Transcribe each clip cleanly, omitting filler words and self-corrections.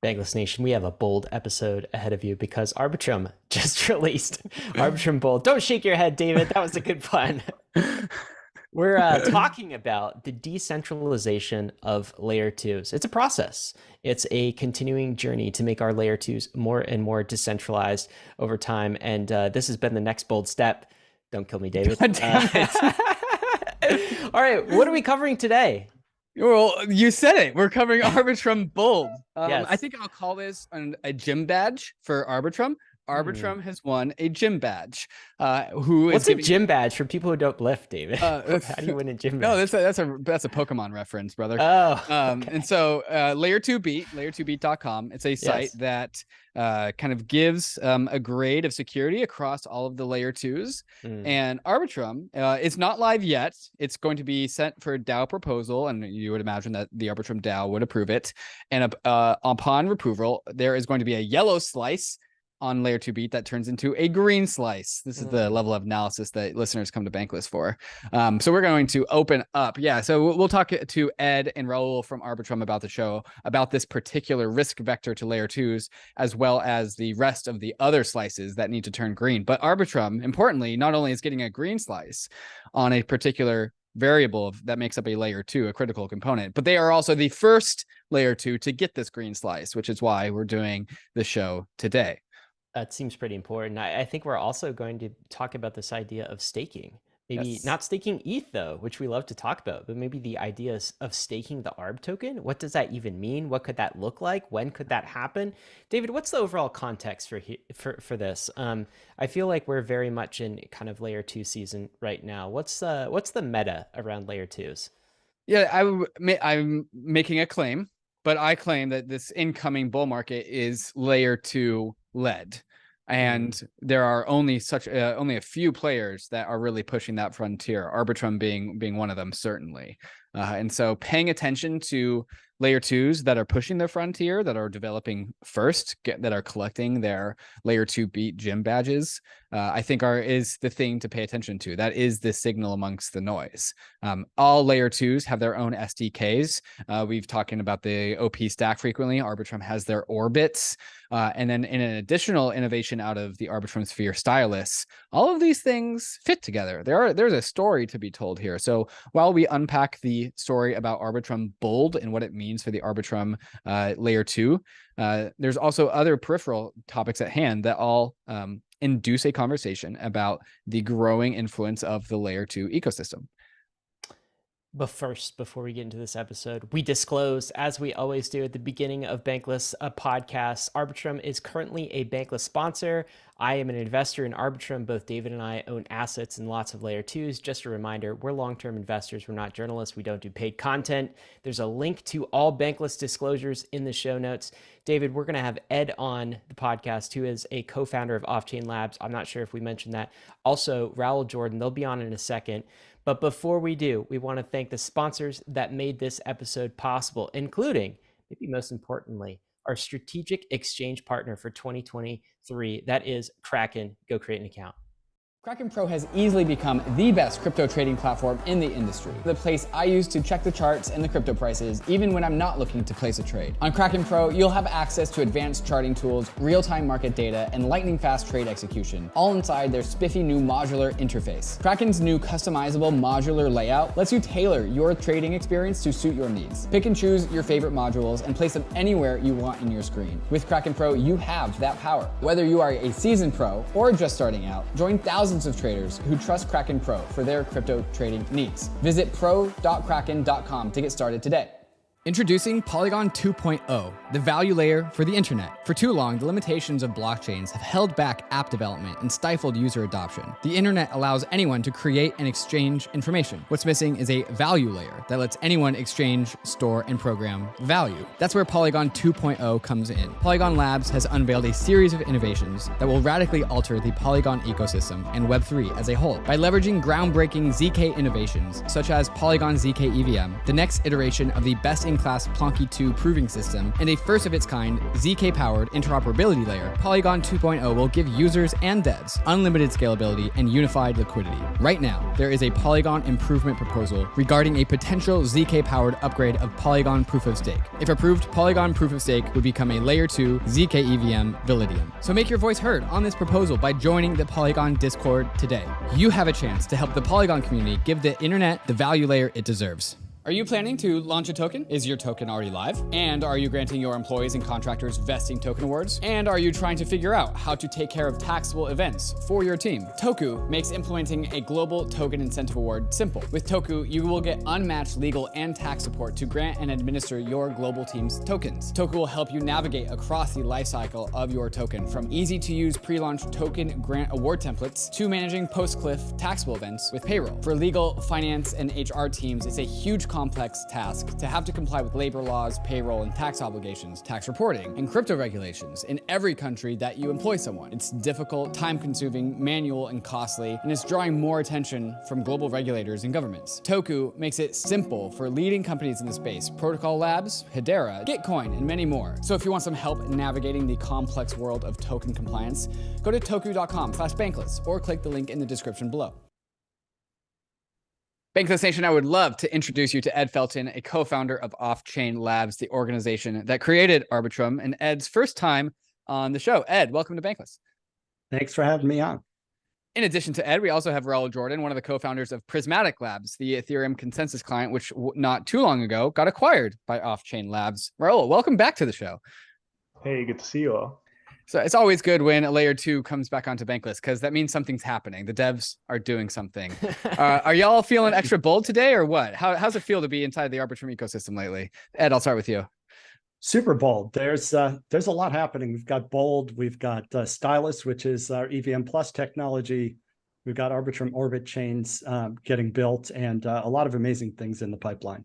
Bankless Nation, we have a bold episode ahead of you because Arbitrum just released Arbitrum Bold. Don't shake your head, David. That was a good pun. We're talking about the decentralization of layer twos. It's a process. It's a continuing journey to make our layer twos more and more decentralized over time. And this has been the next bold step. Don't kill me, David. God damn it. All right, what are we covering today? Well, you said it. We're covering Arbitrum Bold. Yes. I think I'll call this a gym badge for Arbitrum. Arbitrum has won a gym badge. What's a gym badge for people who don't lift, David? How do you win a gym badge? No, that's a Pokemon reference, brother. Oh, okay. And so Layer 2 Beat, layer2beat.com. It's a site that kind of gives a grade of security across all of the layer 2s. And Arbitrum is not live yet. It's going to be sent for DAO proposal, and you would imagine that the Arbitrum DAO would approve it. And upon approval, there is going to be a yellow slice on layer 2 beat that turns into a green slice. This is the level of analysis that listeners come to Bankless for. So we're going to open up. Yeah, so we'll talk to Ed and Raul from Arbitrum about the show, about this particular risk vector to layer 2s, as well as the rest of the other slices that need to turn green. But Arbitrum, importantly, not only is getting a green slice on a particular variable that makes up a layer 2, a critical component, but they are also the first layer 2 to get this green slice, which is why we're doing the show today. That seems pretty important. I think we're also going to talk about this idea of staking. Maybe not staking ETH, though, which we love to talk about, but maybe the ideas of staking the ARB token. What does that even mean? What could that look like? When could that happen? David, what's the overall context for this? I feel like we're very much in kind of layer 2 season right now. What's the meta around layer 2s? Yeah, I'm making a claim, but I claim that this incoming bull market is layer 2 led. And there are only a few players that are really pushing that frontier, Arbitrum being one of them, certainly. And so paying attention to layer 2s that are pushing the frontier, that are developing first, that are collecting their layer 2 beat gym badges, I think is the thing to pay attention to. That is the signal amongst the noise. All layer 2s have their own SDKs. We've talking about the OP stack frequently. Arbitrum has their orbits. And then in an additional innovation out of the Arbitrum Sphere stylus, all of these things fit together. There's a story to be told here. So while we unpack the story about Arbitrum Bold and what it means for the Arbitrum layer 2, there's also other peripheral topics at hand that all induce a conversation about the growing influence of the layer 2 ecosystem. But first, before we get into this episode, we disclose, as we always do at the beginning of Bankless, a podcast. Arbitrum is currently a Bankless sponsor. I am an investor in Arbitrum. Both David and I own assets in lots of layer 2s. Just a reminder, we're long-term investors. We're not journalists. We don't do paid content. There's a link to all Bankless disclosures in the show notes. David, we're going to have Ed on the podcast, who is a co-founder of OffChain Labs. I'm not sure if we mentioned that. Also, Raul Jordan, they'll be on in a second. But before we do, we want to thank the sponsors that made this episode possible, including, maybe most importantly, our strategic exchange partner for 2023. That is KRAKEN. Go create an account. KRAKEN Pro has easily become the best crypto trading platform in the industry. The place I use to check the charts and the crypto prices, even when I'm not looking to place a trade. On KRAKEN Pro, you'll have access to advanced charting tools, real-time market data, and lightning-fast trade execution, all inside their spiffy new modular interface. KRAKEN's new customizable modular layout lets you tailor your trading experience to suit your needs. Pick and choose your favorite modules and place them anywhere you want in your screen. With KRAKEN Pro, you have that power. Whether you are a seasoned pro or just starting out, join thousands of traders who trust KRAKEN Pro for their crypto trading needs. Visit pro.kraken.com to get started today. Introducing Polygon 2.0, the value layer for the internet. For too long, the limitations of blockchains have held back app development and stifled user adoption. The internet allows anyone to create and exchange information. What's missing is a value layer that lets anyone exchange, store, and program value. That's where Polygon 2.0 comes in. Polygon Labs has unveiled a series of innovations that will radically alter the Polygon ecosystem and Web3 as a whole. By leveraging groundbreaking ZK innovations, such as Polygon ZK EVM, the next iteration of the best in best-in-class Plonky 2 proving system, and a first-of-its-kind ZK-powered interoperability layer, Polygon 2.0 will give users and devs unlimited scalability and unified liquidity. Right now, there is a Polygon improvement proposal regarding a potential ZK-powered upgrade of Polygon Proof of Stake. If approved, Polygon Proof of Stake would become a Layer 2 ZK EVM Validium. So make your voice heard on this proposal by joining the Polygon Discord today. You have a chance to help the Polygon community give the internet the value layer it deserves. Are you planning to launch a token? Is your token already live? And are you granting your employees and contractors vesting token awards? And are you trying to figure out how to take care of taxable events for your team? TOKU makes implementing a global token incentive award simple. With TOKU, you will get unmatched legal and tax support to grant and administer your global team's tokens. TOKU will help you navigate across the lifecycle of your token, from easy-to-use pre-launch token grant award templates to managing post-cliff taxable events with payroll. For legal, finance, and HR teams, it's a huge complex task to have to comply with labor laws, payroll and tax obligations, tax reporting, and crypto regulations in every country that you employ someone. It's difficult, time-consuming, manual, and costly, and it's drawing more attention from global regulators and governments. TOKU makes it simple for leading companies in the space: Protocol Labs, Hedera, Gitcoin, and many more. So if you want some help navigating the complex world of token compliance, go to toku.com/bankless or click the link in the description below. Bankless Nation, I would love to introduce you to Ed Felten, a co-founder of OffChain Labs, the organization that created Arbitrum, and Ed's first time on the show. Ed, welcome to Bankless. Thanks for having me on. In addition to Ed, we also have Raul Jordan, one of the co-founders of Prysmatic Labs, the Ethereum consensus client, which not too long ago got acquired by OffChain Labs. Raul, welcome back to the show. Hey, good to see you all. So it's always good when a layer 2 comes back onto Bankless, because that means something's happening. The devs are doing something. Are y'all feeling extra bold today or what? How's it feel to be inside the Arbitrum ecosystem lately? Ed, I'll start with you. Super bold. There's a lot happening. We've got Bold, we've got Stylus, which is our EVM Plus technology. We've got Arbitrum Orbit chains getting built, and a lot of amazing things in the pipeline.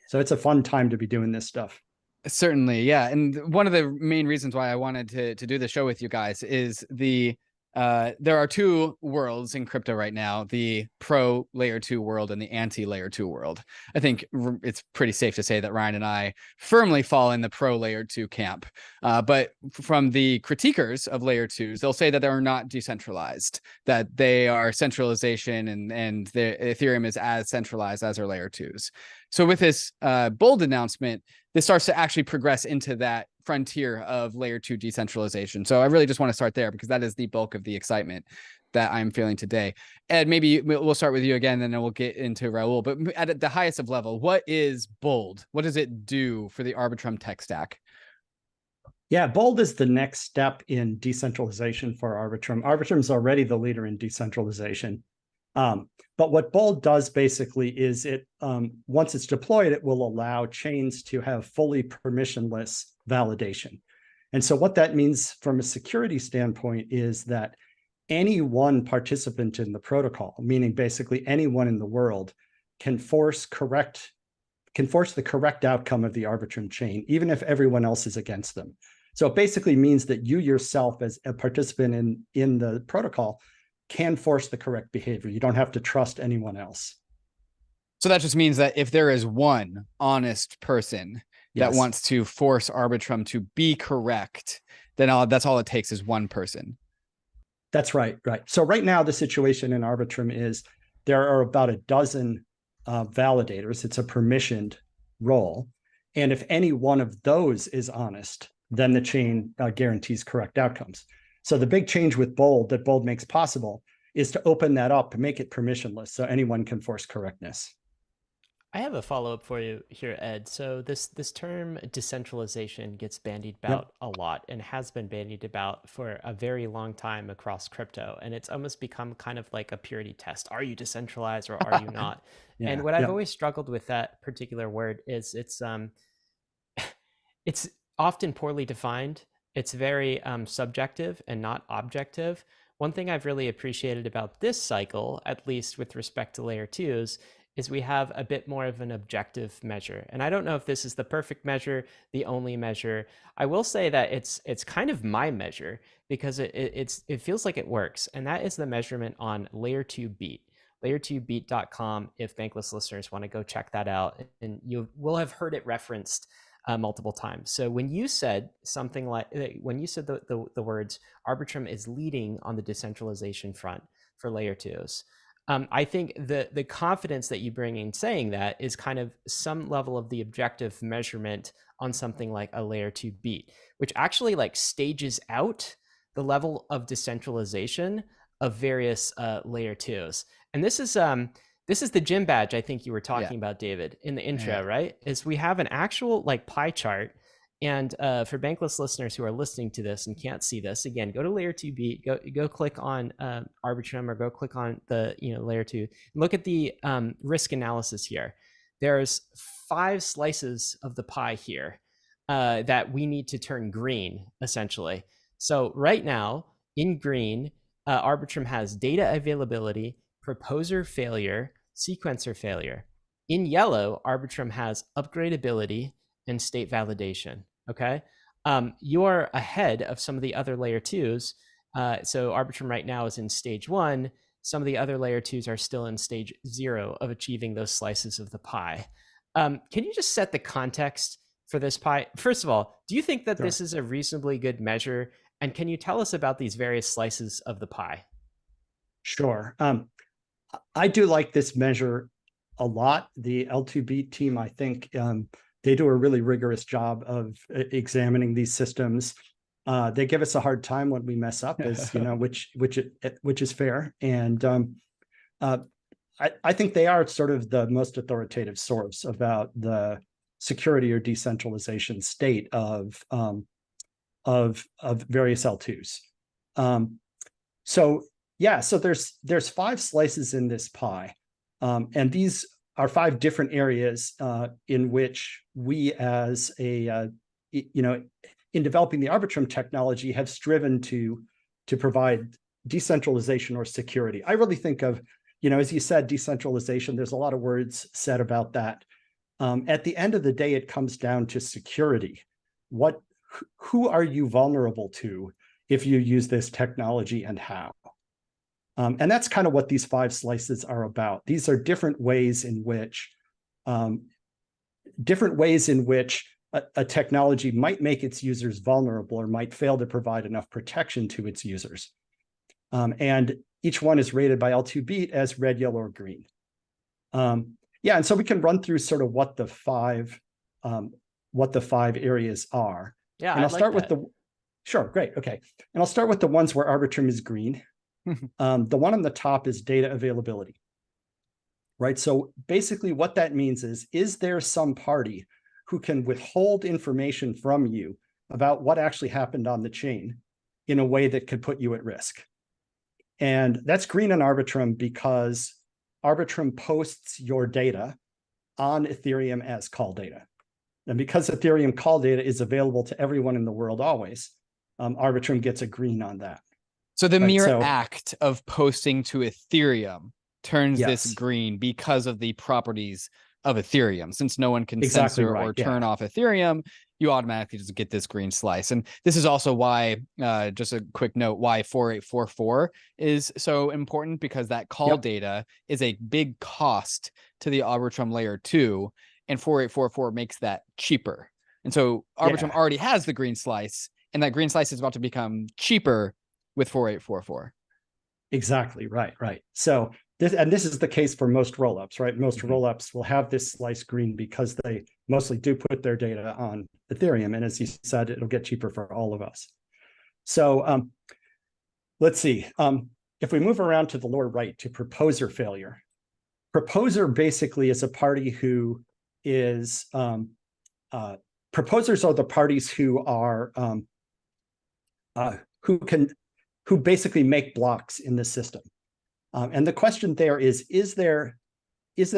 So it's a fun time to be doing this stuff. Certainly, yeah. And one of the main reasons why I wanted to do the show with you guys is there are two worlds in crypto right now: the pro layer 2 world and the anti layer 2 world. I think it's pretty safe to say that Ryan and I firmly fall in the pro layer 2 camp. But from the critiquers of layer 2s, they'll say that they're not decentralized, that they are centralization, and the Ethereum is as centralized as our layer 2s. So with this bold announcement, this starts to actually progress into that frontier of layer 2 decentralization. So I really just want to start there, because that is the bulk of the excitement that I'm feeling today. Ed, maybe we'll start with you again, and then we'll get into Raul. But at the highest of level, what is Bold? What does it do for the Arbitrum tech stack? Yeah, Bold is the next step in decentralization for Arbitrum. Arbitrum's already the leader in decentralization. But what Bold does basically is once it's deployed, it will allow chains to have fully permissionless validation. And so what that means from a security standpoint is that any one participant in the protocol, meaning basically anyone in the world, can force the correct outcome of the Arbitrum chain, even if everyone else is against them. So it basically means that you yourself, as a participant in the protocol, can force the correct behavior. You don't have to trust anyone else. So that just means that if there is one honest person that wants to force Arbitrum to be correct, then that's all it takes is one person. That's right. So right now, the situation in Arbitrum is there are about a dozen validators. It's a permissioned role. And if any one of those is honest, then the chain guarantees correct outcomes. So the big change with Bold that Bold makes possible is to open that up and make it permissionless, so anyone can force correctness. I have a follow-up for you here, Ed. So this term decentralization gets bandied about a lot, and has been bandied about for a very long time across crypto. And it's almost become kind of like a purity test. Are you decentralized or are you not? And what I've always struggled with that particular word is it's often poorly defined. It's very subjective and not objective. One thing I've really appreciated about this cycle, at least with respect to layer 2s, is we have a bit more of an objective measure. And I don't know if this is the perfect measure, the only measure. I will say that it's kind of my measure, because it feels like it works. And that is the measurement on layer 2 beat. layer2beat.com if Bankless listeners want to go check that out. And you will have heard it referenced multiple times. So when you said something like, when you said the words, Arbitrum is leading on the decentralization front for layer 2s, I think the confidence that you bring in saying that is kind of some level of the objective measurement on something like a layer 2 beat, which actually like stages out the level of decentralization of various layer 2s. And this is the gym badge I think you were talking about, David, in the intro, right? Is we have an actual like pie chart. And for Bankless listeners who are listening to this and can't see this, again, go to layer 2 beat, go click on Arbitrum, or go click on the layer 2. Look at the risk analysis here. There's 5 slices of the pie here that we need to turn green, essentially. So right now, in green, Arbitrum has data availability, proposer failure, sequencer failure. In yellow, Arbitrum has upgradability and state validation. Okay, you're ahead of some of the other layer 2s. So Arbitrum right now is in stage 1. Some of the other layer 2s are still in stage 0 of achieving those slices of the pie. Can you just set the context for this pie? First of all, do you think that this is a reasonably good measure? And can you tell us about these various slices of the pie? Sure. I do like this measure a lot. The L2 beat team, I think, they do a really rigorous job of examining these systems. They give us a hard time when we mess up, as which is fair. And I think they are sort of the most authoritative source about the security or decentralization state of various L2s. So there's 5 slices in this pie, and these are 5 different areas in which we, as in developing the Arbitrum technology, have striven to provide decentralization or security. I really think of, as you said, decentralization. There's a lot of words said about that. At the end of the day, it comes down to security. Who are you vulnerable to if you use this technology, and how? And that's kind of what these 5 slices are about. These are different ways in which a technology might make its users vulnerable or might fail to provide enough protection to its users. And each one is rated by L2 beat as red, yellow, or green. And so we can run through sort of what the 5 areas are. Yeah, and I'll start with sure, great, okay. And I'll start with the ones where Arbitrum is green. The one on the top is data availability, right? So basically what that means is there some party who can withhold information from you about what actually happened on the chain in a way that could put you at risk? And that's green on Arbitrum because Arbitrum posts your data on Ethereum as call data. And because Ethereum call data is available to everyone in the world always, Arbitrum gets a green on that. So the mere act of posting to Ethereum turns this green because of the properties of Ethereum. Since no one can censor or turn off Ethereum, you automatically just get this green slice. And this is also why, just a quick note, why 4844 is so important, because that call data is a big cost to the Arbitrum layer 2, and 4844 makes that cheaper. And so Arbitrum already has the green slice, and that green slice is about to become cheaper with 4844. Exactly, right. So this is the case for most rollups, right? Most rollups will have this slice green because they mostly do put their data on Ethereum. And as you said, it'll get cheaper for all of us. So let's see. If we move around to the lower right to proposer failure, proposer basically is a party who is, proposers are the parties who are, who basically make blocks in the system. And the question there is there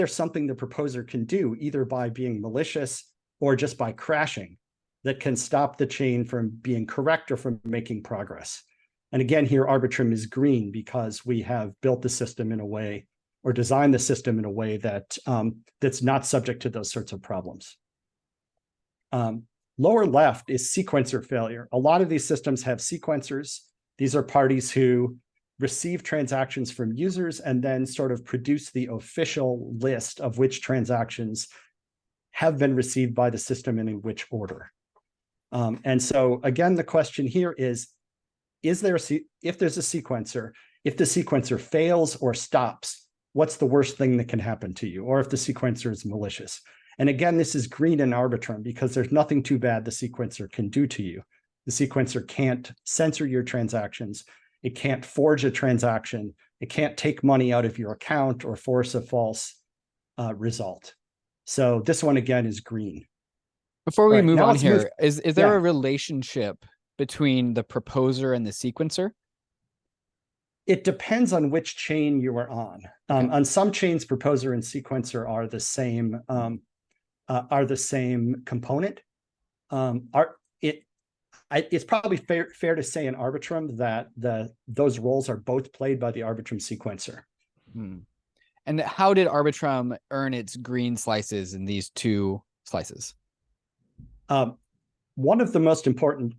something the proposer can do, either by being malicious or just by crashing, that can stop the chain from being correct or from making progress? And again, here Arbitrum is green because we have built the system in a way, or designed the system in a way that that's not subject to those sorts of problems. Lower left is sequencer failure. A lot of these systems have sequencers. These are parties who receive transactions from users and then sort of produce the official list of which transactions have been received by the system and in which order. And so again, the question here is there if there's a sequencer, if the sequencer fails or stops, what's the worst thing that can happen to you? Or if the sequencer is malicious. And again, this is green in Arbitrum because there's nothing too bad the sequencer can do to you. The sequencer can't censor your transactions. It can't forge a transaction. It can't take money out of your account or force a false result. So this one again is green. Before we Right, move now on let's here, move- is there yeah. a relationship between the proposer and the sequencer? It depends on which chain you are on. On some chains, proposer and sequencer are the same component. It's probably fair to say in Arbitrum that those roles are both played by the Arbitrum sequencer. And how did Arbitrum earn its green slices in these two slices? One of the most important,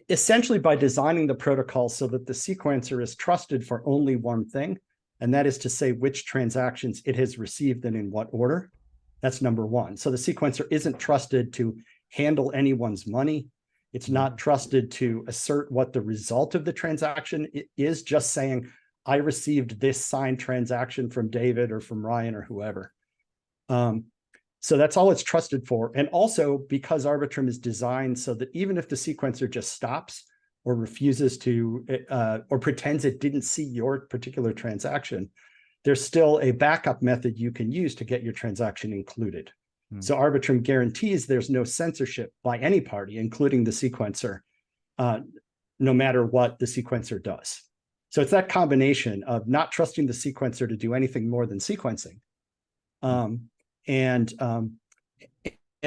essentially by designing the protocol so that the sequencer is trusted for only one thing, and that is to say which transactions it has received and in what order. That's number one. So the sequencer isn't trusted to handle anyone's money. It's not trusted to assert what the result of the transaction is, just saying, I received this signed transaction from David or from Ryan or whoever. So that's all it's trusted for. And also because Arbitrum is designed so that even if the sequencer just stops or refuses to, or pretends it didn't see your particular transaction, there's still a backup method you can use to get your transaction included. So Arbitrum guarantees there's no censorship by any party, including the sequencer, no matter what the sequencer does. So it's that combination of not trusting the sequencer to do anything more than sequencing, and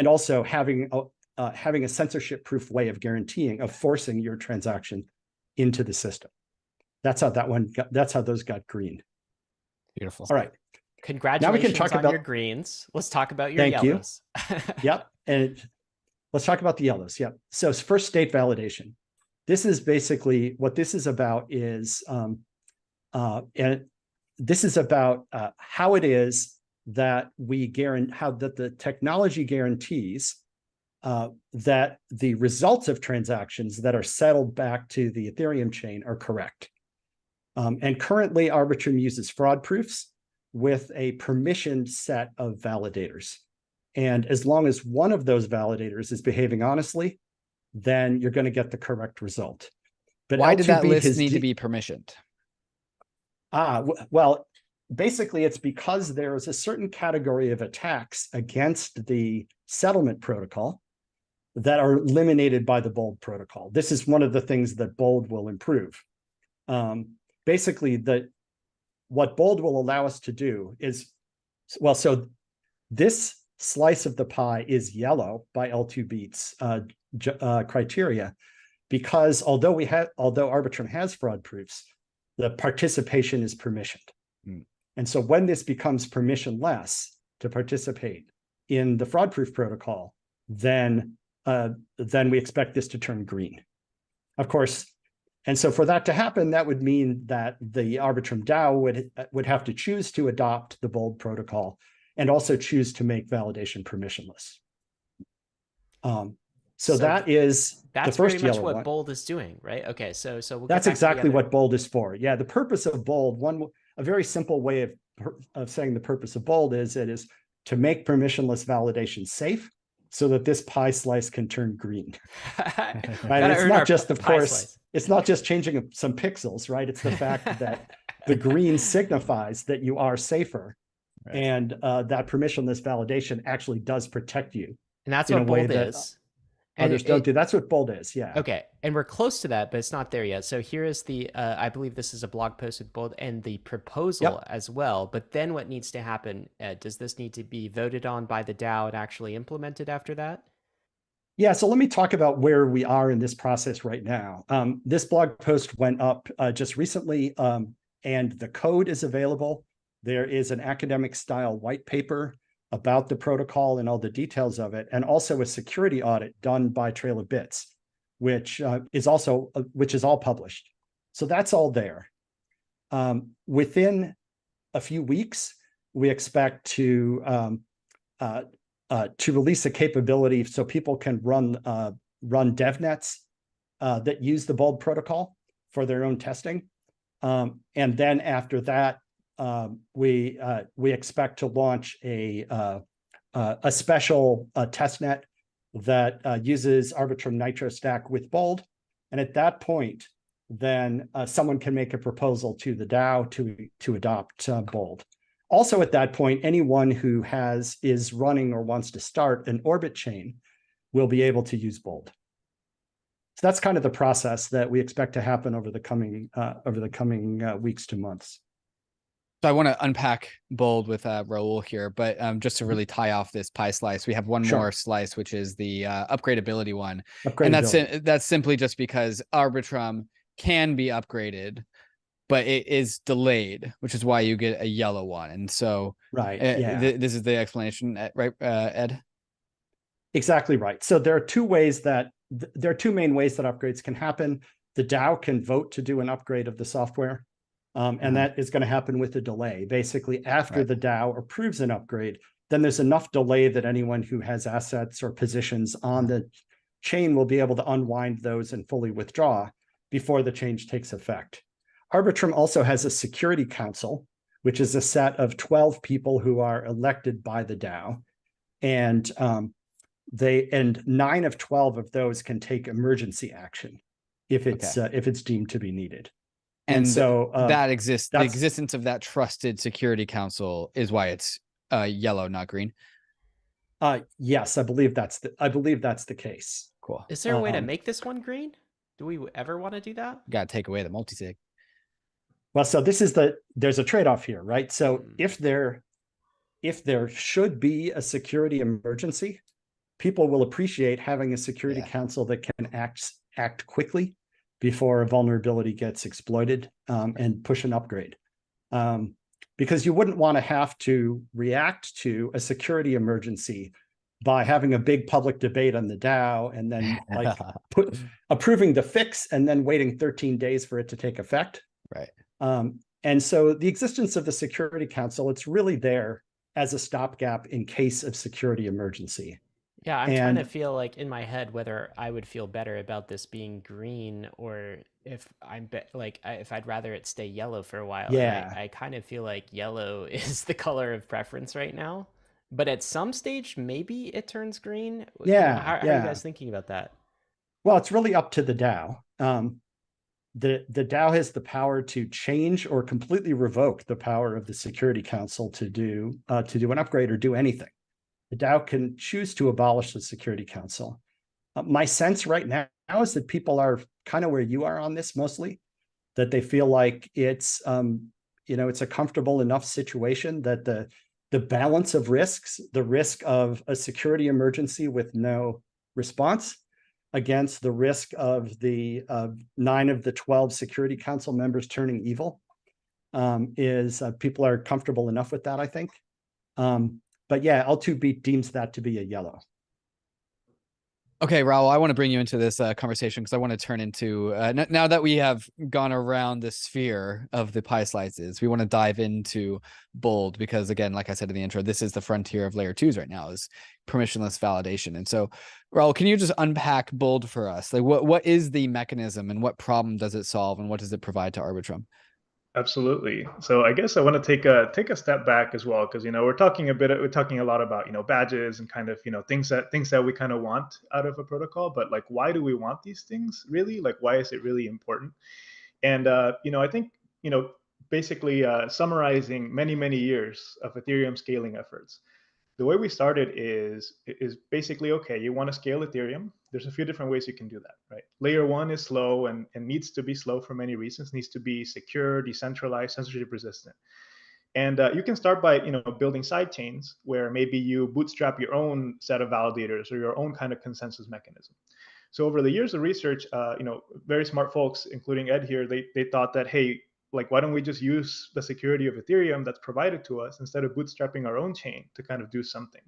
also having a censorship-proof way of forcing your transaction into the system. That's how that's how those got green. Beautiful. All right. Congratulations now we can talk on about your greens. Let's talk about your Thank yellows. Yep. And let's talk about the yellows. Yep. So first, state validation. This is basically what this is about is, and this is about how it is that we guarantee, how that the technology guarantees that the results of transactions that are settled back to the Ethereum chain are correct. And currently Arbitrum uses fraud proofs with a permissioned set of validators. And as long as one of those validators is behaving honestly, then you're going to get the correct result. But why did that L2B list need to be permissioned? Well, basically it's because there is a certain category of attacks against the settlement protocol that are eliminated by the Bold protocol. This is one of the things that Bold will improve. Basically, what Bold will allow us to do is, well, so this slice of the pie is yellow by L2B's criteria, because although Arbitrum has fraud proofs, the participation is permissioned. And so when this becomes permissionless to participate in the fraud proof protocol, then we expect this to turn green. Of course, and so for that to happen, that would mean that the Arbitrum DAO would have to choose to adopt the Bold protocol and also choose to make validation permissionless. So that's the first very much yellow what one. Bold is doing, right? Okay, so we'll That's exactly what Bold is for. Yeah, the purpose of Bold, a very simple way of saying the purpose of Bold is to make permissionless validation safe, so that this pie slice can turn green. Right? It's not just, of course, it's not just changing some pixels, right? It's the fact that the green signifies that you are safer, right? And that permissionless validation actually does protect you. And that's what Bold is. Others don't do. That's what Bold is, yeah. Okay, and we're close to that, but it's not there yet. So here is the, I believe this is a blog post with Bold and the proposal as well. But then what needs to happen, does this need to be voted on by the DAO and actually implemented after that? Yeah, so let me talk about where we are in this process right now. This blog post went up just recently, and the code is available. There is an academic style white paper about the protocol and all the details of it, and also a security audit done by Trail of Bits, which is all published. So that's all there. within a few weeks, we expect to release a capability so people can run DevNets that use the Bold protocol for their own testing. And then after that, we expect to launch a special testnet that uses Arbitrum Nitro Stack with Bold. And at that point, then someone can make a proposal to the DAO to adopt Bold. Also at that point, anyone who is running or wants to start an Orbit chain will be able to use Bold. So that's kind of the process that we expect to happen over the coming weeks to months. So I want to unpack Bold with Raul here, but just to really tie off this pie slice, we have one more slice, which is the upgradability one. And that's simply just because Arbitrum can be upgraded, but it is delayed, which is why you get a yellow one. And so this is the explanation, right, Ed? Exactly right. So there are two main ways that upgrades can happen. The DAO can vote to do an upgrade of the software. And that is going to happen with a delay. Basically, after the DAO approves an upgrade, then there's enough delay that anyone who has assets or positions on the chain will be able to unwind those and fully withdraw before the change takes effect. Arbitrum also has a security council, which is a set of 12 people who are elected by the DAO. And 9 of 12 of those can take emergency action if it's deemed to be needed. And so that exists. The existence of that trusted security council is why it's yellow, not green. Yes, I believe that's the case. Cool. Is there a way to make this one green? Do we ever want to do that? Got to take away the multisig. Well, so there's a trade-off here, right? So if there should be a security emergency, people will appreciate having a security council that can act quickly before a vulnerability gets exploited and push an upgrade. Because you wouldn't want to have to react to a security emergency by having a big public debate on the DAO and then approving the fix and then waiting 13 days for it to take effect. Right. And so the existence of the Security Council, it's really there as a stopgap in case of security emergency. Yeah, I'm trying to feel like in my head whether I would feel better about this being green or if if I'd rather it stay yellow for a while. Yeah, I kind of feel like yellow is the color of preference right now, but at some stage maybe it turns green. Yeah, how are you guys thinking about that? Well, it's really up to the DAO. The DAO has the power to change or completely revoke the power of the Security Council to do an upgrade or do anything. The DAO can choose to abolish the Security Council. My sense right now is that people are kind of where you are on this mostly, that they feel like it's a comfortable enough situation that the balance of risks, the risk of a security emergency with no response against the risk of the 9 of the 12 Security Council members turning evil is people are comfortable enough with that, I think. But yeah, L2 deems that to be a yellow. Okay, Raul, I want to bring you into this conversation because I want to turn into, now that we have gone around the sphere of the pie slices, we want to dive into Bold because, again, like I said in the intro, this is the frontier of layer 2s right now, is permissionless validation. And so, Raul, can you just unpack Bold for us? Like, what is the mechanism and what problem does it solve and what does it provide to Arbitrum? Absolutely. So I guess I want to take a step back as well, because we're talking a lot about badges and kind of things that we kind of want out of a protocol, but like why do we want these things really? Like why is it really important? And I think basically summarizing many years of Ethereum scaling efforts. The way we started is basically, okay, you want to scale Ethereum. There's a few different ways you can do that, right? Layer 1 is slow and needs to be slow for many reasons, needs to be secure, decentralized, censorship resistant. And you can start by building side chains where maybe you bootstrap your own set of validators or your own kind of consensus mechanism. So over the years of research, very smart folks, including Ed here, they thought that, hey, like, why don't we just use the security of Ethereum that's provided to us instead of bootstrapping our own chain to kind of do something?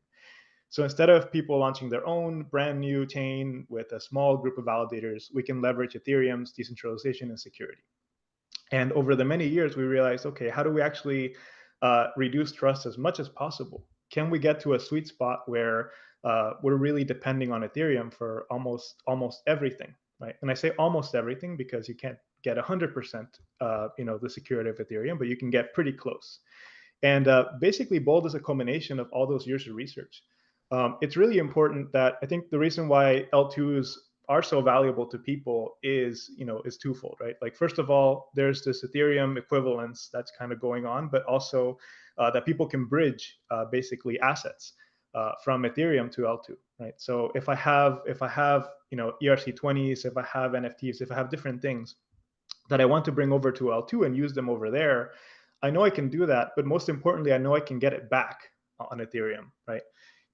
So instead of people launching their own brand new chain with a small group of validators, we can leverage Ethereum's decentralization and security. And over the many years, we realized, okay, how do we actually reduce trust as much as possible? Can we get to a sweet spot where we're really depending on Ethereum for almost everything, right? And I say almost everything because you can't get 100%, the security of Ethereum, but you can get pretty close. And basically, Bold is a culmination of all those years of research. It's really important that I think the reason why L2s are so valuable to people is twofold, right? Like, first of all, there's this Ethereum equivalence that's kind of going on, but also that people can bridge basically assets from Ethereum to L2, right? So if I have ERC20s, if I have NFTs, if I have different things that I want to bring over to L2 and use them over there, I know I can do that. But most importantly, I know I can get it back on Ethereum, right?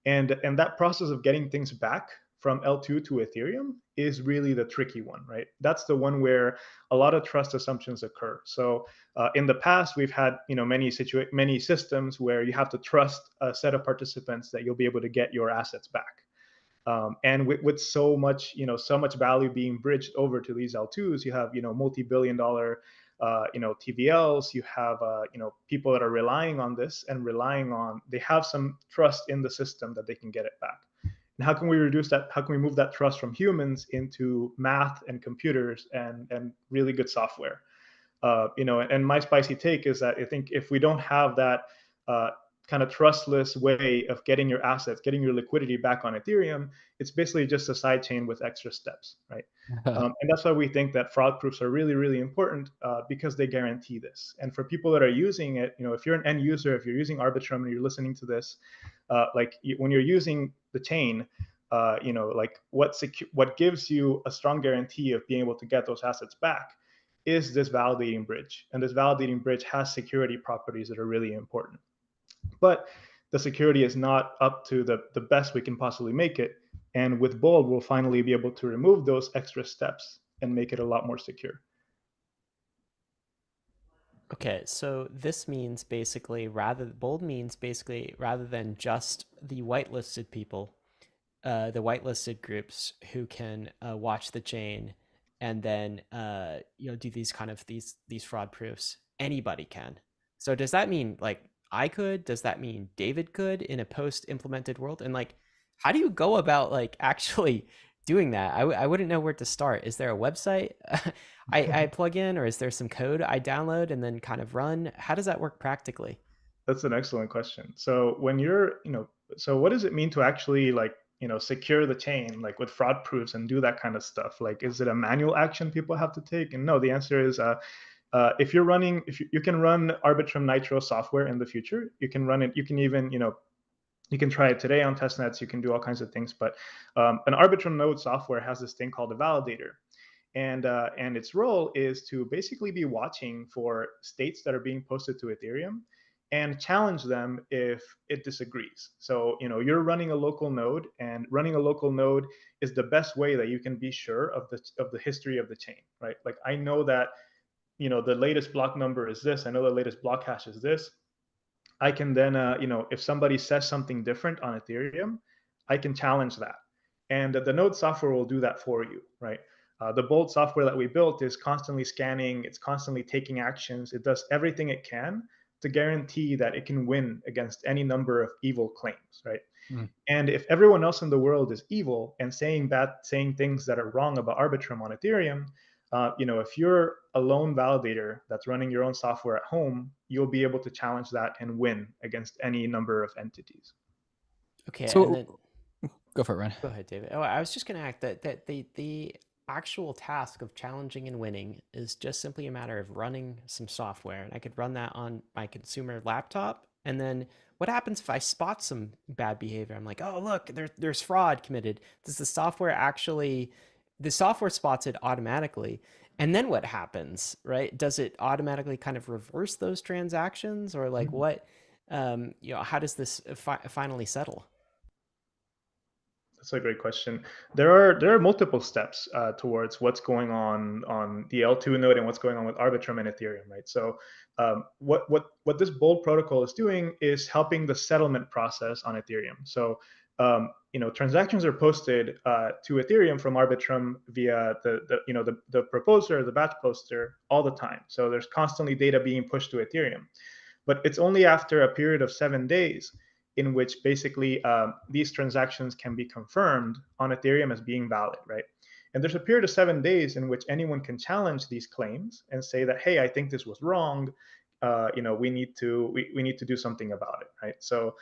And that process of getting things back from L2 to Ethereum is really the tricky one, right? That's the one where a lot of trust assumptions occur. So in the past, we've had many systems where you have to trust a set of participants that you'll be able to get your assets back. And with so much value being bridged over to these L2s, you have multi-billion-dollar TVLs. You have people that are relying on this and they have some trust in the system that they can get it back. And how can we reduce that? How can we move that trust from humans into math and computers and really good software? And my spicy take is that I think if we don't have that kind of trustless way of getting your assets, getting your liquidity back on Ethereum, it's basically just a side chain with extra steps, right? And that's why we think that fraud proofs are really, really important because they guarantee this. And for people that are using it, if you're an end user, if you're using Arbitrum and you're listening to this, when you're using the chain, what gives you a strong guarantee of being able to get those assets back is this validating bridge. And this validating bridge has security properties that are really important. But the security is not up to the best we can possibly make it. And with Bold, we'll finally be able to remove those extra steps and make it a lot more secure. Okay, so this means basically Bold means basically rather than just the whitelisted people, the whitelisted groups who can watch the chain and then do these fraud proofs, anybody can. So does that mean like I could? Does that mean David could in a post-implemented world? And like, how do you go about like actually doing that? I wouldn't know where to start. Is there a website I plug in, or is there some code I download and then kind of run? How does that work practically? That's an excellent question. So when you're, so what does it mean to actually secure the chain, like with fraud proofs and do that kind of stuff? Like, is it a manual action people have to take? And no, the answer is, if you can run Arbitrum Nitro software in the future, you can run it. You can even, you can try it today on testnets. You can do all kinds of things. But an Arbitrum node software has this thing called a validator. And its role is to basically be watching for states that are being posted to Ethereum and challenge them if it disagrees. So, you're running a local node, and running a local node is the best way that you can be sure of the history of the chain, right? Like, I know that, the latest block number is this. I know the latest block hash is this. I can then, if somebody says something different on Ethereum, I can challenge that. And the node software will do that for you, right? The Bold software that we built is constantly scanning. It's constantly taking actions. It does everything it can to guarantee that it can win against any number of evil claims, right? And if everyone else in the world is evil and saying things that are wrong about Arbitrum on Ethereum, if you're a lone validator that's running your own software at home, you'll be able to challenge that and win against any number of entities. Okay, So and then go for it, Ren. go ahead, David. Oh, I was just going to act that the actual task of challenging and winning is just simply a matter of running some software, and I could run that on my consumer laptop. And then what happens if I spot some bad behavior? I'm like, oh look, there's fraud committed. Does the software spots it automatically? And then what happens, right? Does it automatically kind of reverse those transactions, or like what? How does this finally settle? That's a great question. There are multiple steps towards what's going on the L2 node and what's going on with Arbitrum and Ethereum, right? So what this Bold protocol is doing is helping the settlement process on Ethereum. So transactions are posted to Ethereum from Arbitrum via the proposer, the batch poster, all the time. So there's constantly data being pushed to Ethereum, but it's only after a period of 7 days in which basically these transactions can be confirmed on Ethereum as being valid, right? And there's a period of 7 days in which anyone can challenge these claims and say that, hey, I think this was wrong. We need to do something about it, right? So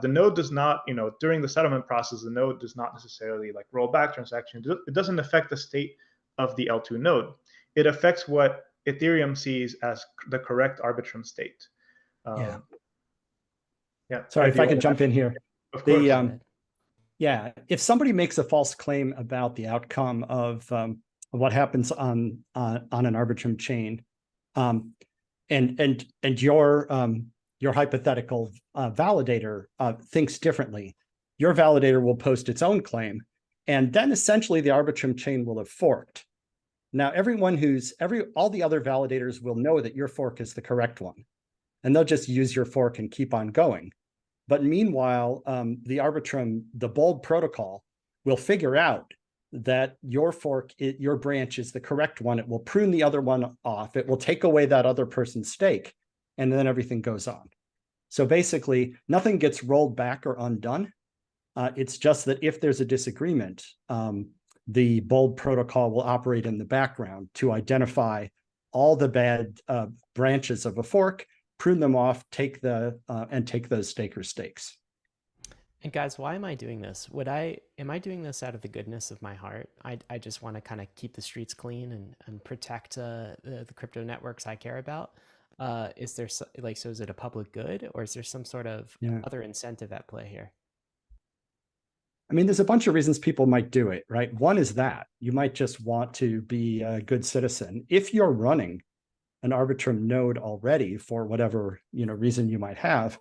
the node does not, during the settlement process, the node does not necessarily like roll back transactions. It doesn't affect the state of the L2 node. It affects what Ethereum sees as the correct Arbitrum state. Yeah. Yeah. Sorry, if I could jump in here. Of course. Yeah, if somebody makes a false claim about the outcome of what happens on an Arbitrum chain, and your hypothetical validator thinks differently, your validator will post its own claim, and then essentially the Arbitrum chain will have forked. Now, all the other validators will know that your fork is the correct one, and they'll just use your fork and keep on going. But meanwhile, the Arbitrum, the Bold protocol, will figure out that your fork, your branch is the correct one. It will prune the other one off. It will take away that other person's stake, and then everything goes on. So basically, nothing gets rolled back or undone. It's just that if there's a disagreement, the Bold protocol will operate in the background to identify all the bad branches of a fork, prune them off, take those staker stakes. And guys, why am I doing this? Am I doing this out of the goodness of my heart? I just want to kind of keep the streets clean and protect the crypto networks I care about. Is there so is it a public good, or is there some sort of other incentive at play here? I mean, there's a bunch of reasons people might do it, right? One is that you might just want to be a good citizen. If you're running an Arbitrum node already for whatever reason you might have,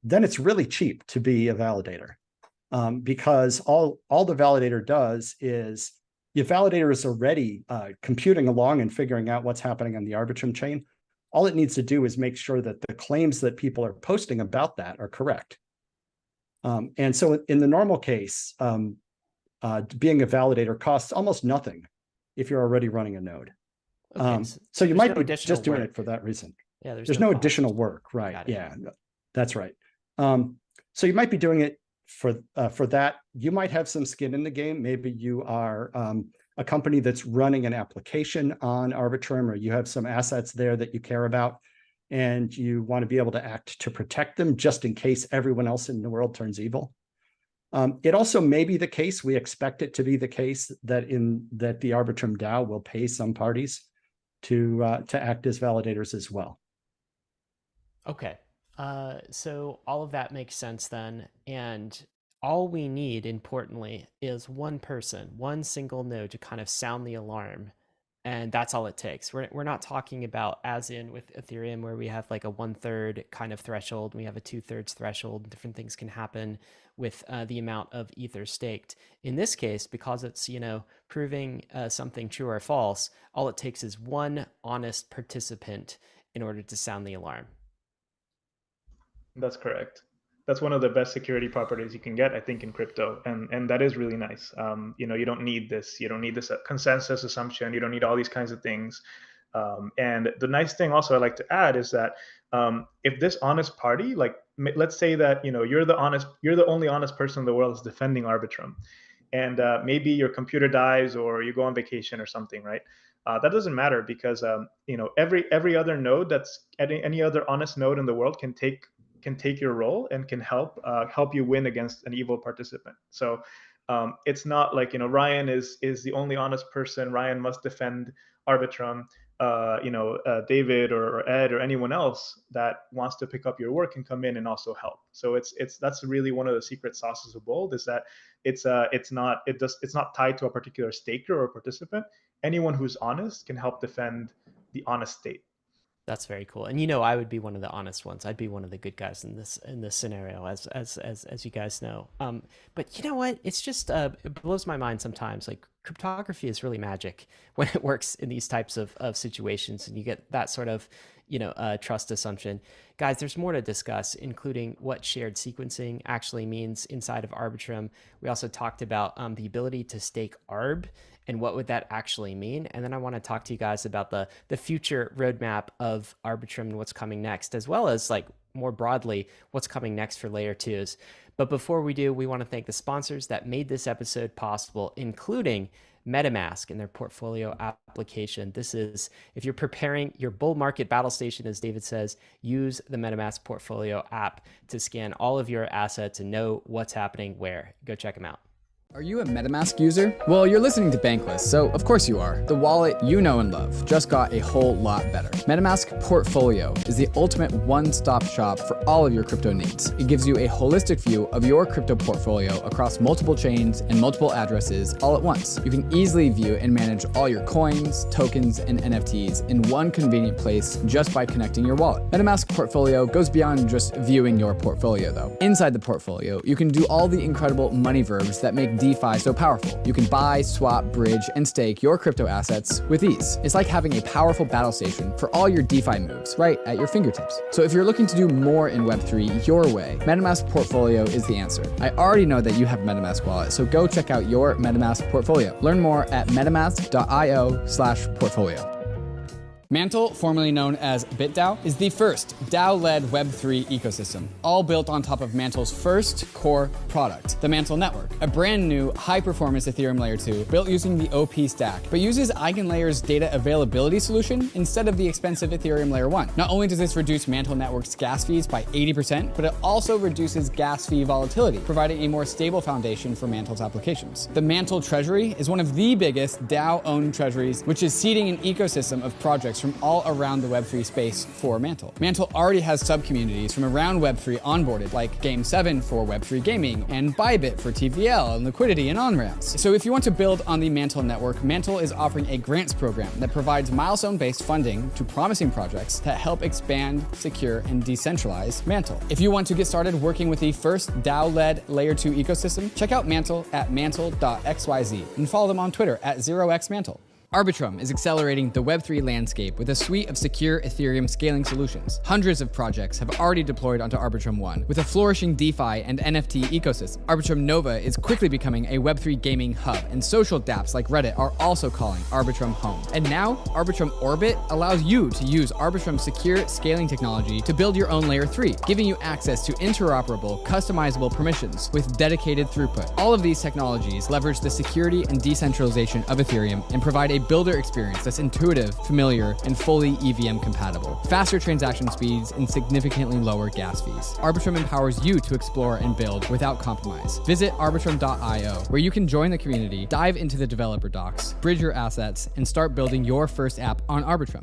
then it's really cheap to be a validator, because all the validator does is, your validator is already computing along and figuring out what's happening on the Arbitrum chain. All it needs to do is make sure that the claims that people are posting about that are correct. And so in the normal case, being a validator costs almost nothing if you're already running a node. Okay, so you might be just doing it for that reason. Yeah, there's no additional work, right? Yeah, that's right. So you might be doing it for that. You might have some skin in the game. Maybe you are a company that's running an application on Arbitrum, or you have some assets there that you care about, and you want to be able to act to protect them just in case everyone else in the world turns evil. It also may be the case, we expect it to be the case, that the Arbitrum DAO will pay some parties to act as validators as well. Okay, so all of that makes sense then, and all we need, importantly, is one person, one single node to kind of sound the alarm, and that's all it takes. We're not talking about, as in with Ethereum, where we have like a 1/3 kind of threshold, we have a 2/3 threshold, different things can happen with the amount of ether staked. In this case, because it's proving something true or false, all it takes is one honest participant in order to sound the alarm. That's correct. That's one of the best security properties you can get, I think, in crypto, and that is really nice. You don't need this. You don't need this consensus assumption. You don't need all these kinds of things. And the nice thing also I like to add is that if this honest party, like let's say that you're the only honest person in the world that's defending Arbitrum, and maybe your computer dies or you go on vacation or something, right? That doesn't matter, because every other node that's any other honest node in the world can take your role and can help you win against an evil participant. So it's not like Ryan is the only honest person. Ryan must defend Arbitrum. David or Ed or anyone else that wants to pick up your work can come in and also help. So that's really one of the secret sauces of Bold, is that it's not tied to a particular staker or participant. Anyone who's honest can help defend the honest state. That's very cool. And you know, I would be one of the honest ones. I'd be one of the good guys in this scenario, as you guys know. But you know what? It's just it blows my mind sometimes. Like cryptography is really magic when it works in these types of situations, and you get that sort of trust assumption. Guys, there's more to discuss, including what shared sequencing actually means inside of Arbitrum. We also talked about the ability to stake ARB and what would that actually mean. And then I want to talk to you guys about the future roadmap of Arbitrum and what's coming next, as well as like more broadly, what's coming next for layer twos. But before we do, we want to thank the sponsors that made this episode possible, including MetaMask and their portfolio application. This is, if you're preparing your bull market battle station, as David says, use the MetaMask portfolio app to scan all of your assets and know what's happening where. Go check them out. Are you a MetaMask user? Well, you're listening to Bankless, so of course you are. The wallet you know and love just got a whole lot better. MetaMask Portfolio is the ultimate one-stop shop for all of your crypto needs. It gives you a holistic view of your crypto portfolio across multiple chains and multiple addresses all at once. You can easily view and manage all your coins, tokens, and NFTs in one convenient place just by connecting your wallet. MetaMask Portfolio goes beyond just viewing your portfolio though. Inside the portfolio, you can do all the incredible money verbs that make DeFi so powerful. You can buy, swap, bridge, and stake your crypto assets with ease. It's like having a powerful battle station for all your DeFi moves right at your fingertips. So if you're looking to do more in Web3 your way, MetaMask Portfolio is the answer. I already know that you have a MetaMask wallet, so go check out your MetaMask portfolio. Learn more at metamask.io/portfolio. MANTLE, formerly known as BitDAO, is the first DAO-led Web3 ecosystem, all built on top of MANTLE's first core product, the MANTLE Network, a brand new high-performance Ethereum Layer 2 built using the OP stack, but uses EigenLayer's data availability solution instead of the expensive Ethereum Layer 1. Not only does this reduce MANTLE Network's gas fees by 80%, but it also reduces gas fee volatility, providing a more stable foundation for MANTLE's applications. The MANTLE Treasury is one of the biggest DAO-owned treasuries, which is seeding an ecosystem of projects from all around the Web3 space for MANTLE. MANTLE already has sub-communities from around Web3 onboarded, like Game7 for Web3 gaming, and Bybit for TVL and liquidity and on-ramps. So if you want to build on the MANTLE network, MANTLE is offering a grants program that provides milestone-based funding to promising projects that help expand, secure, and decentralize MANTLE. If you want to get started working with the first DAO-led Layer 2 ecosystem, check out MANTLE at mantle.xyz and follow them on Twitter at 0xmantle. Arbitrum is accelerating the Web3 landscape with a suite of secure Ethereum scaling solutions. Hundreds of projects have already deployed onto Arbitrum 1, with a flourishing DeFi and NFT ecosystem. Arbitrum Nova is quickly becoming a Web3 gaming hub, and social dApps like Reddit are also calling Arbitrum home. And now, Arbitrum Orbit allows you to use Arbitrum's secure scaling technology to build your own Layer 3, giving you access to interoperable, customizable permissions with dedicated throughput. All of these technologies leverage the security and decentralization of Ethereum and provide a builder experience that's intuitive, familiar, and fully EVM compatible. Faster transaction speeds and significantly lower gas fees. Arbitrum empowers you to explore and build without compromise. Visit arbitrum.io, where you can join the community, dive into the developer docs, bridge your assets, and start building your first app on Arbitrum.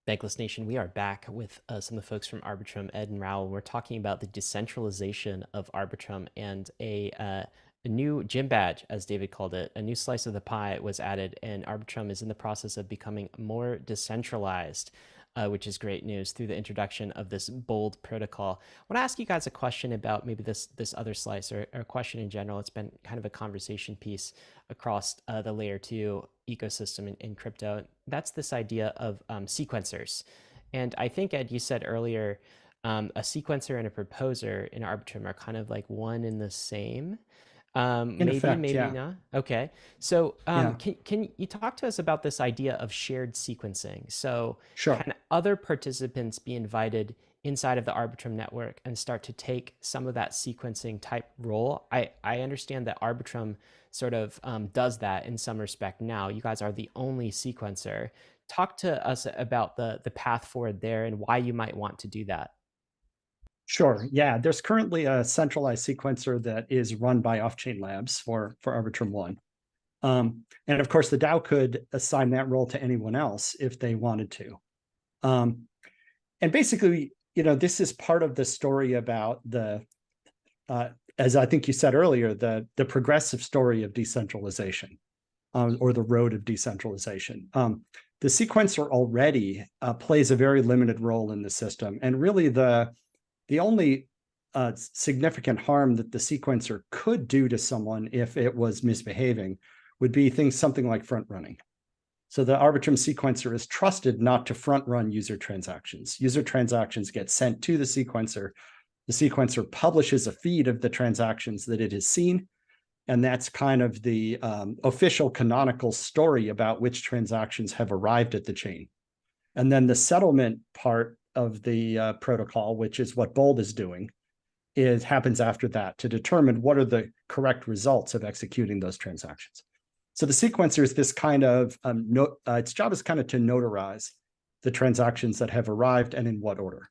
Bankless Nation, we are back with some of the folks from Arbitrum, Ed and Raul. We're talking about the decentralization of Arbitrum and a new gym badge, as David called it. A new slice of the pie was added, and Arbitrum is in the process of becoming more decentralized, which is great news through the introduction of this bold protocol. I want to ask you guys a question about maybe this other slice, or a question in general. It's been kind of a conversation piece across the Layer 2 ecosystem in crypto. That's this idea of sequencers. And I think, Ed, you said earlier, a sequencer and a proposer in Arbitrum are kind of like one and the same. Maybe yeah. not. Okay. So Yeah. can you talk to us about this idea of shared sequencing? So Sure. can other participants be invited inside of the Arbitrum network and start to take some of that sequencing type role? I understand that Arbitrum sort of does that in some respect now. You guys are the only sequencer. Talk to us about the path forward there and why you might want to do that. Sure. Yeah, there's currently a centralized sequencer that is run by OffChain Labs for Arbitrum 1. And of course, the DAO could assign that role to anyone else if they wanted to. And basically, this is part of the story about the, as I think you said earlier, the progressive story of decentralization. or the road of decentralization. The sequencer already plays a very limited role in the system, and really the only significant harm that the sequencer could do to someone if it was misbehaving would be something like front running. So the Arbitrum sequencer is trusted not to front run user transactions. User transactions get sent to the sequencer. The sequencer publishes a feed of the transactions that it has seen, and that's kind of the official canonical story about which transactions have arrived at the chain. And then the settlement part of the protocol, which is what Bold is doing, happens after that to determine what are the correct results of executing those transactions. So the sequencer is this kind of, its job is kind of to notarize the transactions that have arrived and in what order,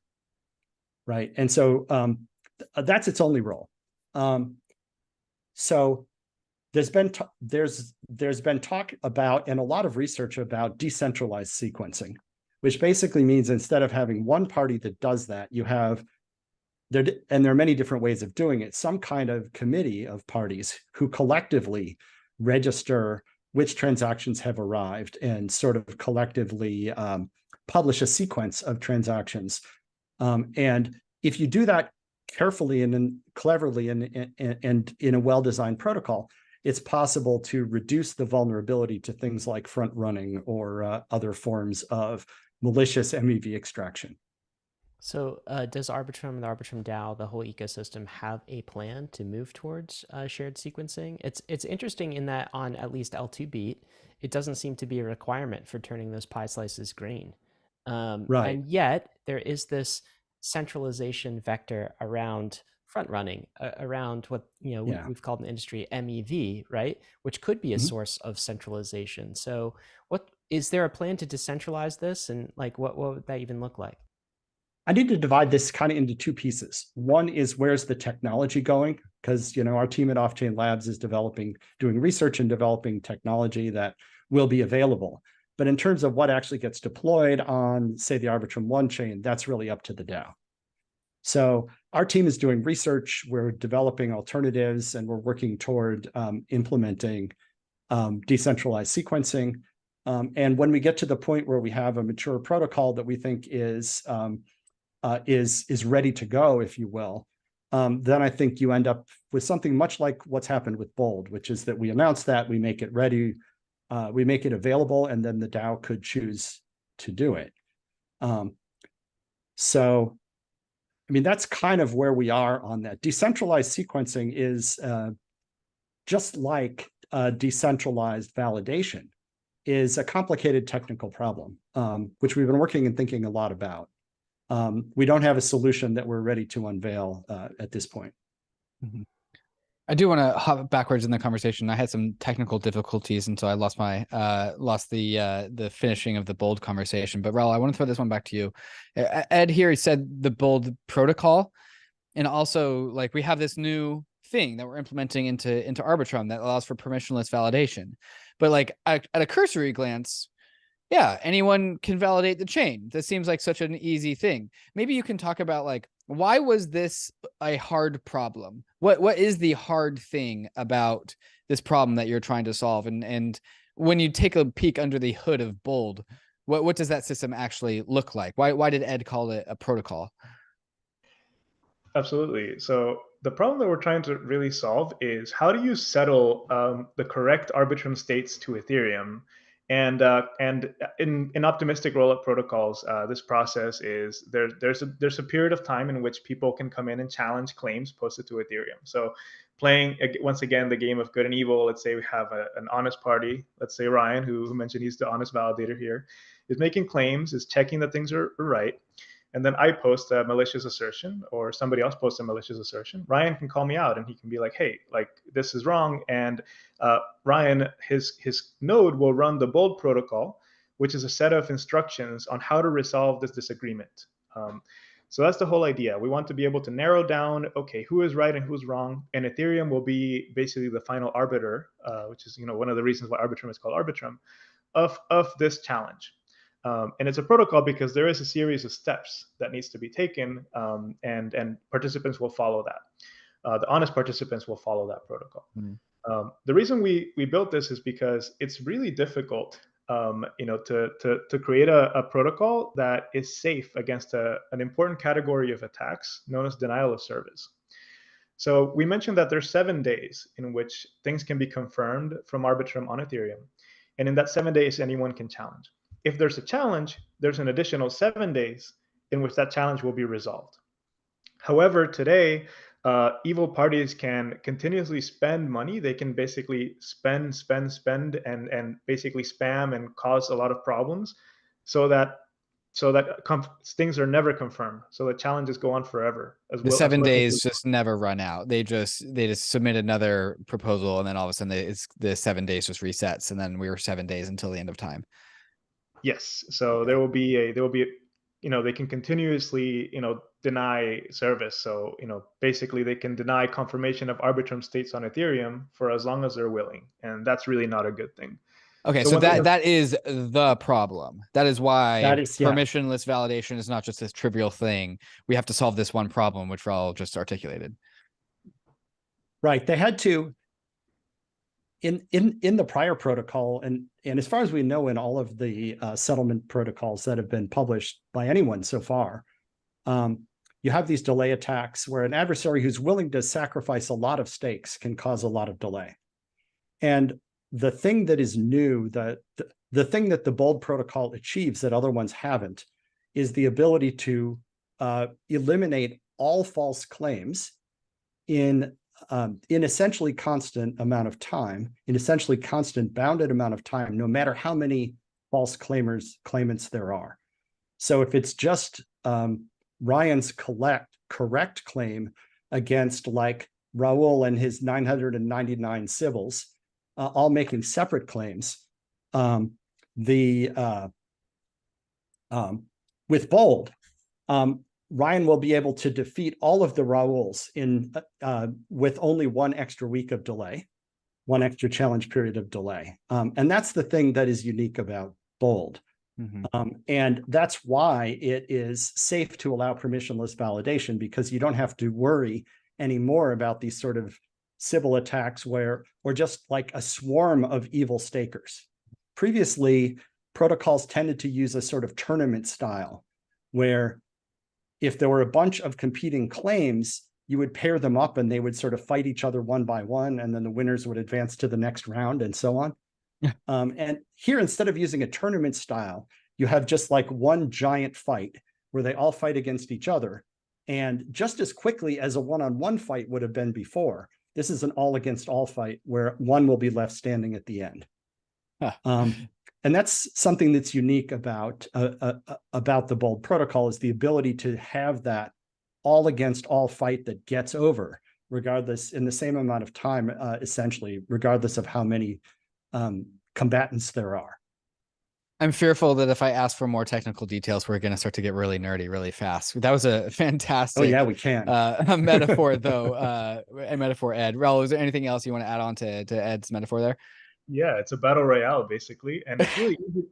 right? And so that's its only role. So there's been talk about, and a lot of research about, decentralized sequencing, which basically means instead of having one party that does that, you have and there are many different ways of doing it, some kind of committee of parties who collectively register which transactions have arrived and sort of collectively publish a sequence of transactions. And if you do that carefully and cleverly and in a well-designed protocol, it's possible to reduce the vulnerability to things like front running or other forms of malicious MEV extraction. So does Arbitrum and the Arbitrum DAO, the whole ecosystem, have a plan to move towards shared sequencing? It's interesting in that on at least L2 beat, it doesn't seem to be a requirement for turning those pie slices green. Right. And yet there is this centralization vector around front running, around what we've called in the industry MEV, right? Which could be a source of centralization. So what is there a plan to decentralize this, and like what would that even look like? I need to divide this kind of into two pieces. One is where's the technology going? Because our team at OffChain Labs is doing research and developing technology that will be available. But in terms of what actually gets deployed on, say, the Arbitrum 1 chain, that's really up to the DAO. So our team is doing research, we're developing alternatives, and we're working toward implementing decentralized sequencing. And when we get to the point where we have a mature protocol that we think is ready to go, if you will, then I think you end up with something much like what's happened with Bold, which is that we announce that, we make it ready, we make it available, and then the DAO could choose to do it. So, I mean, that's kind of where we are on that. Decentralized sequencing is just like decentralized validation, is a complicated technical problem, which we've been working and thinking a lot about. We don't have a solution that we're ready to unveil at this point. I do want to hop backwards in the conversation. I had some technical difficulties, and so I lost the finishing of the Bold conversation. But Raul, I want to throw this one back to you. Ed here said the Bold protocol, and also like we have this new thing that we're implementing into Arbitrum that allows for permissionless validation. But like at a cursory glance, yeah, anyone can validate the chain. This seems like such an easy thing. Maybe you can talk about like, why was this a hard problem? What is the hard thing about this problem that you're trying to solve? And when you take a peek under the hood of Bold, what does that system actually look like? Why did Ed call it a protocol? Absolutely. So the problem that we're trying to really solve is how do you settle the correct Arbitrum states to Ethereum? And in optimistic rollup protocols, this process is there's a period of time in which people can come in and challenge claims posted to Ethereum. So playing once again the game of good and evil. Let's say we have an honest party. Let's say Ryan, who mentioned he's the honest validator here, is making claims, is checking that things are right. And then I post a malicious assertion, or somebody else posts a malicious assertion. Ryan can call me out and he can be like, hey, like this is wrong. And Ryan, his node will run the Bold protocol, which is a set of instructions on how to resolve this disagreement. So that's the whole idea. We want to be able to narrow down, okay, who is right and who's wrong. And Ethereum will be basically the final arbiter, which is one of the reasons why Arbitrum is called Arbitrum, of this challenge. And it's a protocol because there is a series of steps that needs to be taken, and participants will follow that. The honest participants will follow that protocol. The reason we built this is because it's really difficult, to create a protocol that is safe against an important category of attacks known as denial of service. So we mentioned that there's 7 days in which things can be confirmed from Arbitrum on Ethereum. And in that 7 days, anyone can challenge. If there's a challenge, there's an additional 7 days in which that challenge will be resolved. However, today, evil parties can continuously spend money. They can basically spend, and basically spam and cause a lot of problems, so that things are never confirmed. So the challenges go on forever. The 7 days just never run out. They just submit another proposal, and then all of a sudden the 7 days just resets, and then we were 7 days until the end of time. Yes. So there will be they can continuously, deny service. So, basically they can deny confirmation of Arbitrum states on Ethereum for as long as they're willing. And that's really not a good thing. Okay, so that is the problem. That is why permissionless validation is not just this trivial thing. We have to solve this one problem, which Raul just articulated. Right. They had to, in the prior protocol, and as far as we know, in all of the settlement protocols that have been published by anyone so far, you have these delay attacks where an adversary who's willing to sacrifice a lot of stakes can cause a lot of delay. And the thing that is new, the thing that the Bold protocol achieves that other ones haven't, is the ability to eliminate all false claims in essentially constant amount of time, in essentially constant bounded amount of time, no matter how many false claimants there are. So if it's just Ryan's correct claim against like Raul and his 999 civils, all making separate claims, with Bold, Ryan will be able to defeat all of the Rauls with only one extra week of delay, one extra challenge period of delay. And that's the thing that is unique about Bold. Mm-hmm. And that's why it is safe to allow permissionless validation, because you don't have to worry anymore about these sort of Sybil attacks or just like a swarm of evil stakers. Previously, protocols tended to use a sort of tournament style, where if there were a bunch of competing claims, you would pair them up and they would sort of fight each other one by one, and then the winners would advance to the next round and so on. And here, instead of using a tournament style, you have just like one giant fight where they all fight against each other. And just as quickly as a one-on-one fight would have been before, this is an all against all fight where one will be left standing at the end. And that's something that's unique about the Bold protocol, is the ability to have that all against all fight that gets over, regardless, in the same amount of time, essentially, regardless of how many combatants there are. I'm fearful that if I ask for more technical details, we're going to start to get really nerdy really fast. That was a fantastic. Oh yeah, we can. A metaphor though, a metaphor, Ed. Raul, is there anything else you want to add on to Ed's metaphor there? Yeah, it's a battle royale basically, and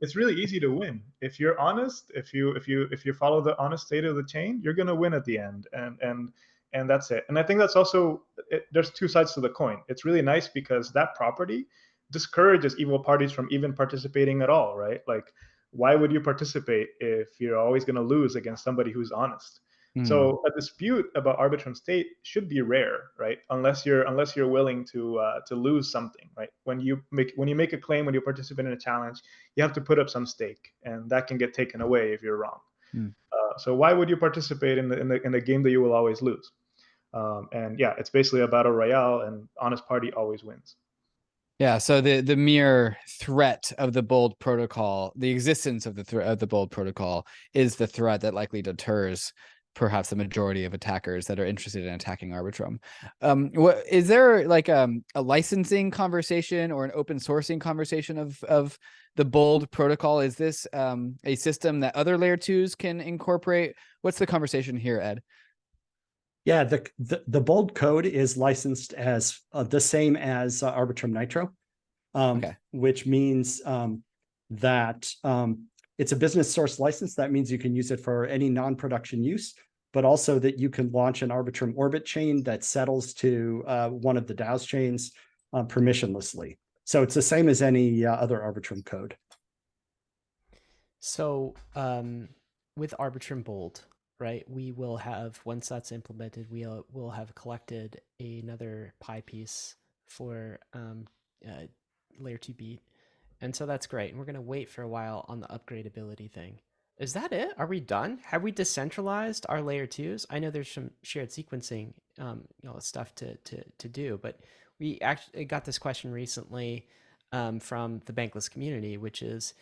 it's really easy to win if you're honest. If you follow the honest state of the chain, you're going to win at the end, and that's it. And I think that's also there's two sides to the coin. It's really nice because that property discourages evil parties from even participating at all, right? Like, why would you participate if you're always going to lose against somebody who's honest? So a dispute about Arbitrum state should be rare, right? Unless you're willing to lose something, right? When you make a claim, when you participate in a challenge, you have to put up some stake, and that can get taken away if you're wrong. So why would you participate in the game that you will always lose? And yeah, it's basically a battle royale, and honest party always wins. Yeah, so the mere threat of the Bold protocol, the existence of the Bold protocol, is the threat that likely deters perhaps the majority of attackers that are interested in attacking Arbitrum. Is there like a licensing conversation or an open sourcing conversation of the Bold protocol? Is this a system that other layer 2s can incorporate? What's the conversation here, Ed? Yeah, the Bold code is licensed as the same as Arbitrum Nitro, which means that it's a business source license. That means you can use it for any non-production use, but also that you can launch an Arbitrum Orbit chain that settles to one of the DAO's chains. permissionlessly. So it's the same as any other Arbitrum code. So with Arbitrum Bold, right, we will have, once that's implemented, we'll have collected another pie piece for layer 2 beat. And so that's great. And we're going to wait for a while on the upgradability thing. Is that it? Are we done? Have we decentralized our layer 2s? I know there's some shared sequencing stuff to do, but we actually got this question recently from the Bankless community, which is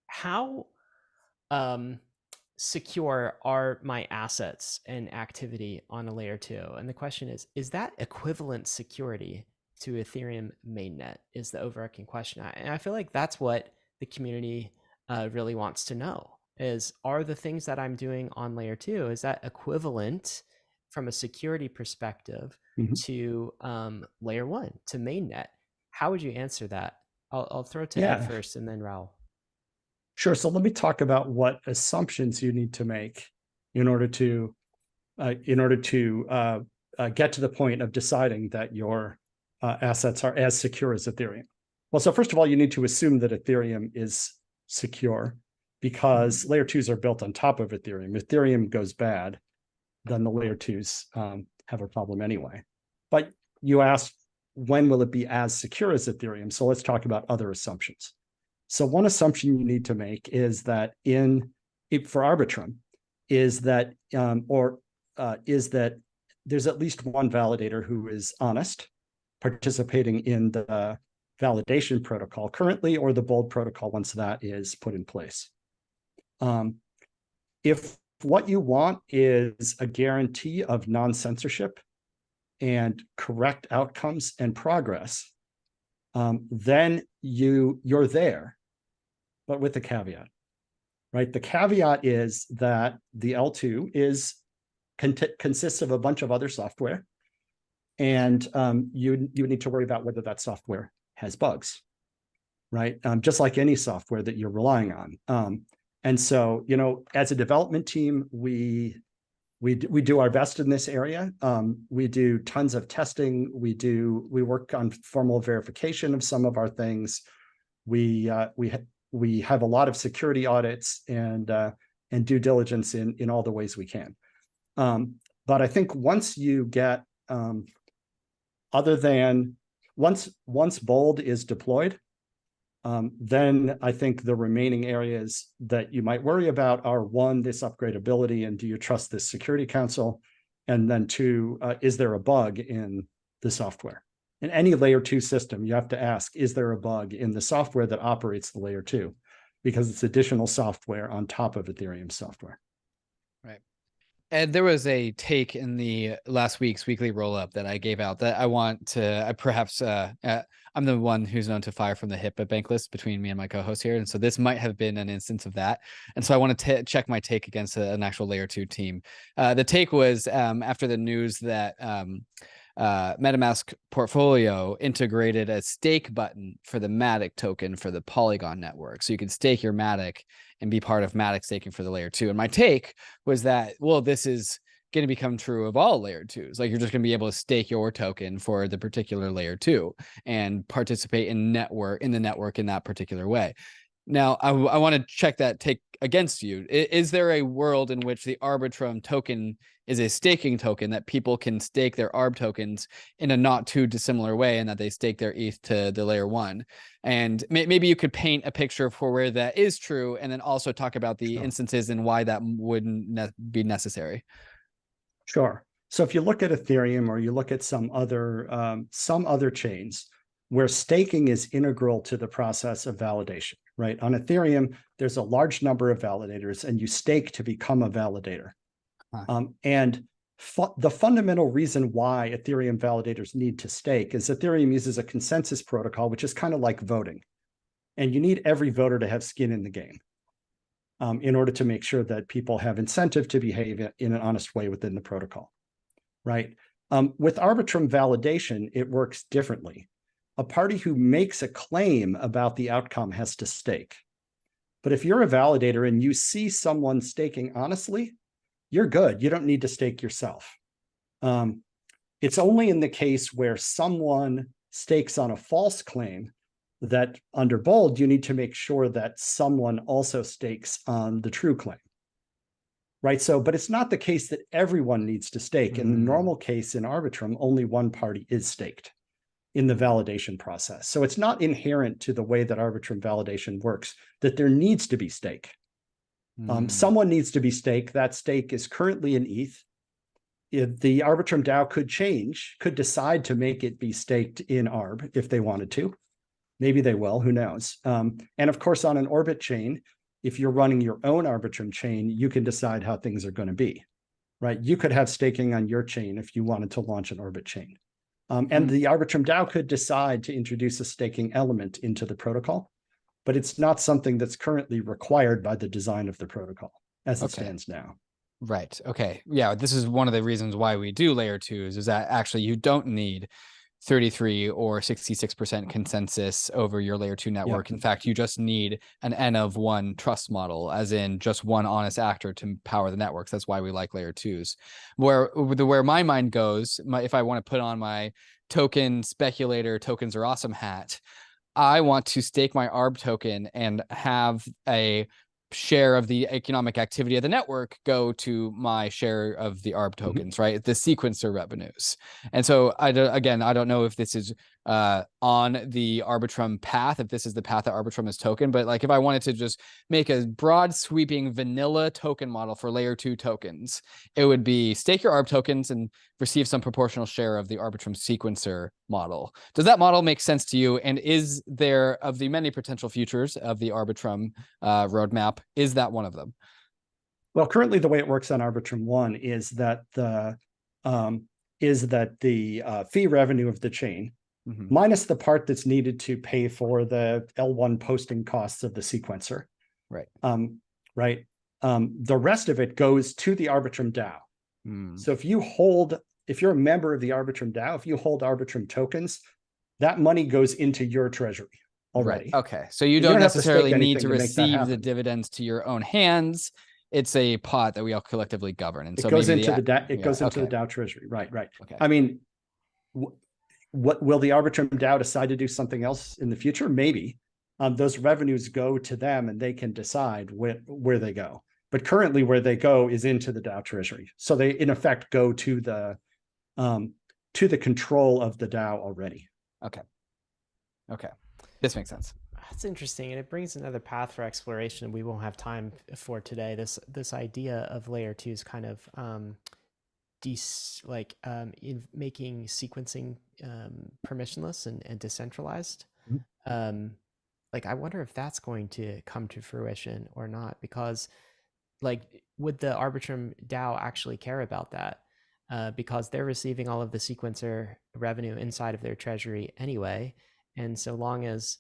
how secure are my assets and activity on a layer 2? And the question is that equivalent security to Ethereum mainnet, is the overarching question. And I feel like that's what the community really wants to know, is are the things that I'm doing on layer 2, is that equivalent from a security perspective to layer 1, to mainnet? How would you answer that? I'll throw it to Ed first and then Raul. Sure. So let me talk about what assumptions you need to make in order to get to the point of deciding that your assets are as secure as Ethereum. Well, so first of all, you need to assume that Ethereum is secure, because layer 2s are built on top of Ethereum. If Ethereum goes bad, then the layer 2s have a problem anyway. But you asked, when will it be as secure as Ethereum? So let's talk about other assumptions. So one assumption you need to make is that for Arbitrum is that there's at least one validator who is honest, participating in the validation protocol currently, or the Bold protocol once that is put in place. If what you want is a guarantee of non-censorship and correct outcomes and progress, then you're there, but with a caveat, right? The caveat is that the L2 consists of a bunch of other software, and you need to worry about whether that software has bugs, right? Just like any software that you're relying on. And so, as a development team, we do our best in this area. We do tons of testing. We work on formal verification of some of our things. We have a lot of security audits and due diligence in all the ways we can. But I think once you get once Bold is deployed, then I think the remaining areas that you might worry about are, one, this upgradability, and do you trust this security council? And then two, is there a bug in the software? In any layer 2 system, you have to ask, is there a bug in the software that operates the layer 2? Because it's additional software on top of Ethereum software. Right. And there was a take in the last week's weekly roll-up that I gave out that I want to, I'm the one who's known to fire from the hip at Bankless between me and my co-host here. And so this might have been an instance of that. And so I want to check my take against an actual layer 2 team. The take was after the news that MetaMask portfolio integrated a stake button for the Matic token for the Polygon network. So you can stake your Matic and be part of Matic staking for the layer 2. And my take was that, well, this is going to become true of all layer 2s. Like, you're just going to be able to stake your token for the particular layer 2 and participate in the network in that particular way. Now, I want to check that take against you. Is there a world in which the Arbitrum token is a staking token that people can stake their ARB tokens in a not too dissimilar way, and that they stake their ETH to the layer 1? And maybe you could paint a picture for where that is true, and then also talk about the instances and why that wouldn't be necessary. Sure. So if you look at Ethereum, or you look at some other chains where staking is integral to the process of validation, right? On Ethereum, there's a large number of validators, and you stake to become a validator. The fundamental reason why Ethereum validators need to stake is Ethereum uses a consensus protocol, which is kind of like voting. And you need every voter to have skin in the game in order to make sure that people have incentive to behave in an honest way within the protocol, right? With Arbitrum validation, it works differently. A party who makes a claim about the outcome has to stake. But if you're a validator and you see someone staking honestly, you're good. You don't need to stake yourself. It's only in the case where someone stakes on a false claim, that under bold, you need to make sure that someone also stakes on the true claim. Right. So, but it's not the case that everyone needs to stake. In the normal case in Arbitrum, only one party is staked in the validation process. So it's not inherent to the way that Arbitrum validation works that there needs to be stake. Someone needs to be staked. That stake is currently in ETH. If the Arbitrum DAO could decide to make it be staked in Arb if they wanted to. Maybe they will, who knows? And of course, on an Orbit chain, if you're running your own Arbitrum chain, you can decide how things are going to be, right? You could have staking on your chain if you wanted to launch an Orbit chain. And the Arbitrum DAO could decide to introduce a staking element into the protocol, but it's not something that's currently required by the design of the protocol as it stands now. Right. Okay. Yeah. This is one of the reasons why we do layer 2s, is that actually you don't need 33 or 66% consensus over your layer 2 network. In fact, you just need an N of 1 trust model, as in just one honest actor to power the networks. That's why we like layer 2s. Where my mind goes, if I want to put on my token speculator, tokens are awesome hat, I want to stake my ARB token and have a share of the economic activity of the network go to my share of the ARB tokens, right? The sequencer revenues. And so I don't know if this is on the Arbitrum path, if this is the path that Arbitrum is token, but like if I wanted to just make a broad sweeping vanilla token model for layer 2 tokens, it would be stake your ARB tokens and receive some proportional share of the Arbitrum sequencer model. Does that model make sense to you? And is there, of the many potential futures of the Arbitrum roadmap, is that one of them? Well, currently the way it works on Arbitrum 1 is that the fee revenue of the chain, minus the part that's needed to pay for the L1 posting costs of the sequencer. Right. The rest of it goes to the Arbitrum DAO. So if you're a member of the Arbitrum DAO, if you hold Arbitrum tokens, that money goes into your treasury already. Right. Okay. So you don't necessarily need to receive the dividends to your own hands. It's a pot that we all collectively govern. And it so goes into the DAO treasury. Right. Okay. I mean, what will the Arbitrum DAO decide to do something else in the future? Maybe. Those revenues go to them and they can decide where they go. But currently where they go is into the DAO treasury. So they in effect go to the control of the DAO already. Okay. This makes sense. That's interesting, and it brings another path for exploration we won't have time for today. This idea of layer 2 is kind of in making sequencing permissionless and decentralized. I wonder if that's going to come to fruition or not, because would the Arbitrum DAO actually care about that? Because they're receiving all of the sequencer revenue inside of their treasury anyway. And so long as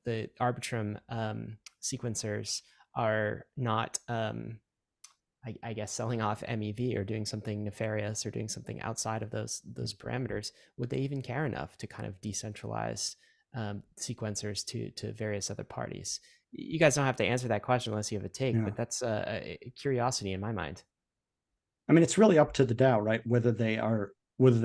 the Arbitrum sequencers are not, I guess, selling off MEV or doing something nefarious or doing something outside of those parameters, would they even care enough to kind of decentralize sequencers to various other parties? You guys don't have to answer that question unless you have a take, but that's a curiosity in my mind. I mean, it's really up to the DAO, right? Whether they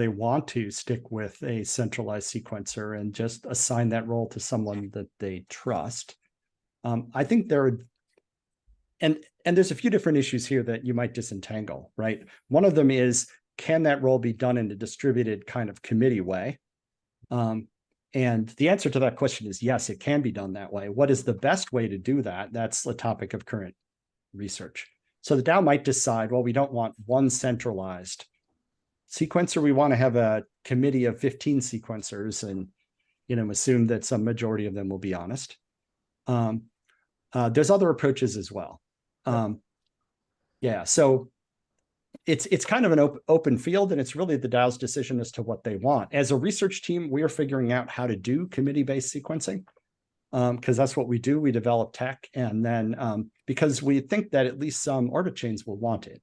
want to stick with a centralized sequencer and just assign that role to someone that they trust. I think and there's a few different issues here that you might disentangle, right? One of them is, can that role be done in a distributed kind of committee way? And the answer to that question is yes, it can be done that way. What is the best way to do that? That's the topic of current research. So the DAO might decide, well, we don't want one centralized sequencer. We want to have a committee of 15 sequencers and, assume that some majority of them will be honest. There's other approaches as well. So it's kind of an open field, and it's really the DAO's decision as to what they want. As a research team, we are figuring out how to do committee-based sequencing, because that's what we do. We develop tech, and then because we think that at least some orbit chains will want it.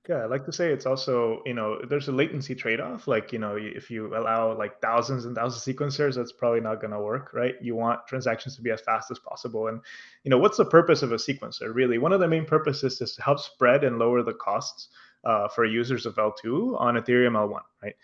Yeah, I'd like to say it's also, there's a latency trade-off. If you allow thousands and thousands of sequencers, that's probably not going to work, right? You want transactions to be as fast as possible. And, what's the purpose of a sequencer? Really, one of the main purposes is to help spread and lower the costs for users of L2 on Ethereum L1, right?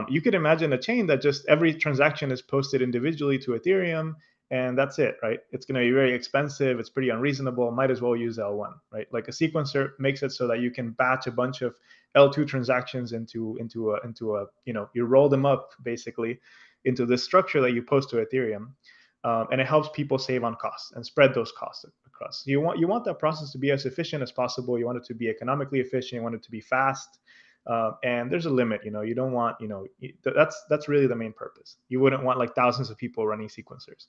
You could imagine a chain that just every transaction is posted individually to Ethereum, and that's it, right? It's going to be very expensive. It's pretty unreasonable. Might as well use L1, right? Like a sequencer makes it so that you can batch a bunch of L2 transactions into a you roll them up basically into this structure that you post to Ethereum, and it helps people save on costs and spread those costs across. You want that process to be as efficient as possible. You want it to be economically efficient. You want it to be fast. And there's a limit, you don't want, that's really the main purpose. You wouldn't want like thousands of people running sequencers.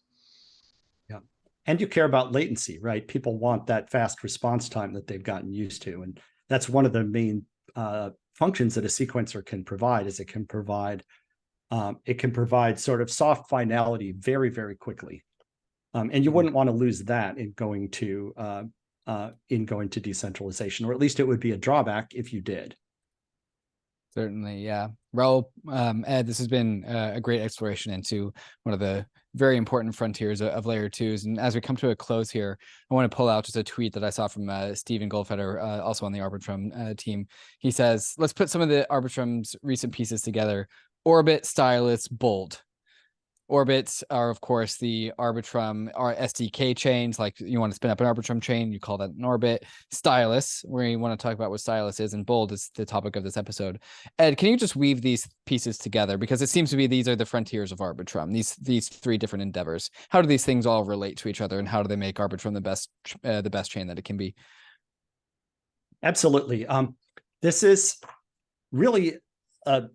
Yeah. And you care about latency, right? People want that fast response time that they've gotten used to. And that's one of the main functions that a sequencer can provide, is it can provide sort of soft finality very, very quickly. And you wouldn't want to lose that in going to decentralization, or at least it would be a drawback if you did. Certainly, yeah. Raul, Ed, this has been a great exploration into one of the very important frontiers of layer twos. And as we come to a close here, I want to pull out just a tweet that I saw from Stephen Goldfeder, also on the Arbitrum team. He says, let's put some of the Arbitrum's recent pieces together. Orbit, Stylus, Bold. Orbits are, of course, the Arbitrum SDK chains. Like you want to spin up an Arbitrum chain, you call that an orbit. Stylus, where you want to talk about what Stylus is, and Bold is the topic of this episode. Ed, can you just weave these pieces together? Because it seems to be these are the frontiers of Arbitrum, these three different endeavors. How do these things all relate to each other, and how do they make Arbitrum the best chain that it can be? Absolutely. This is really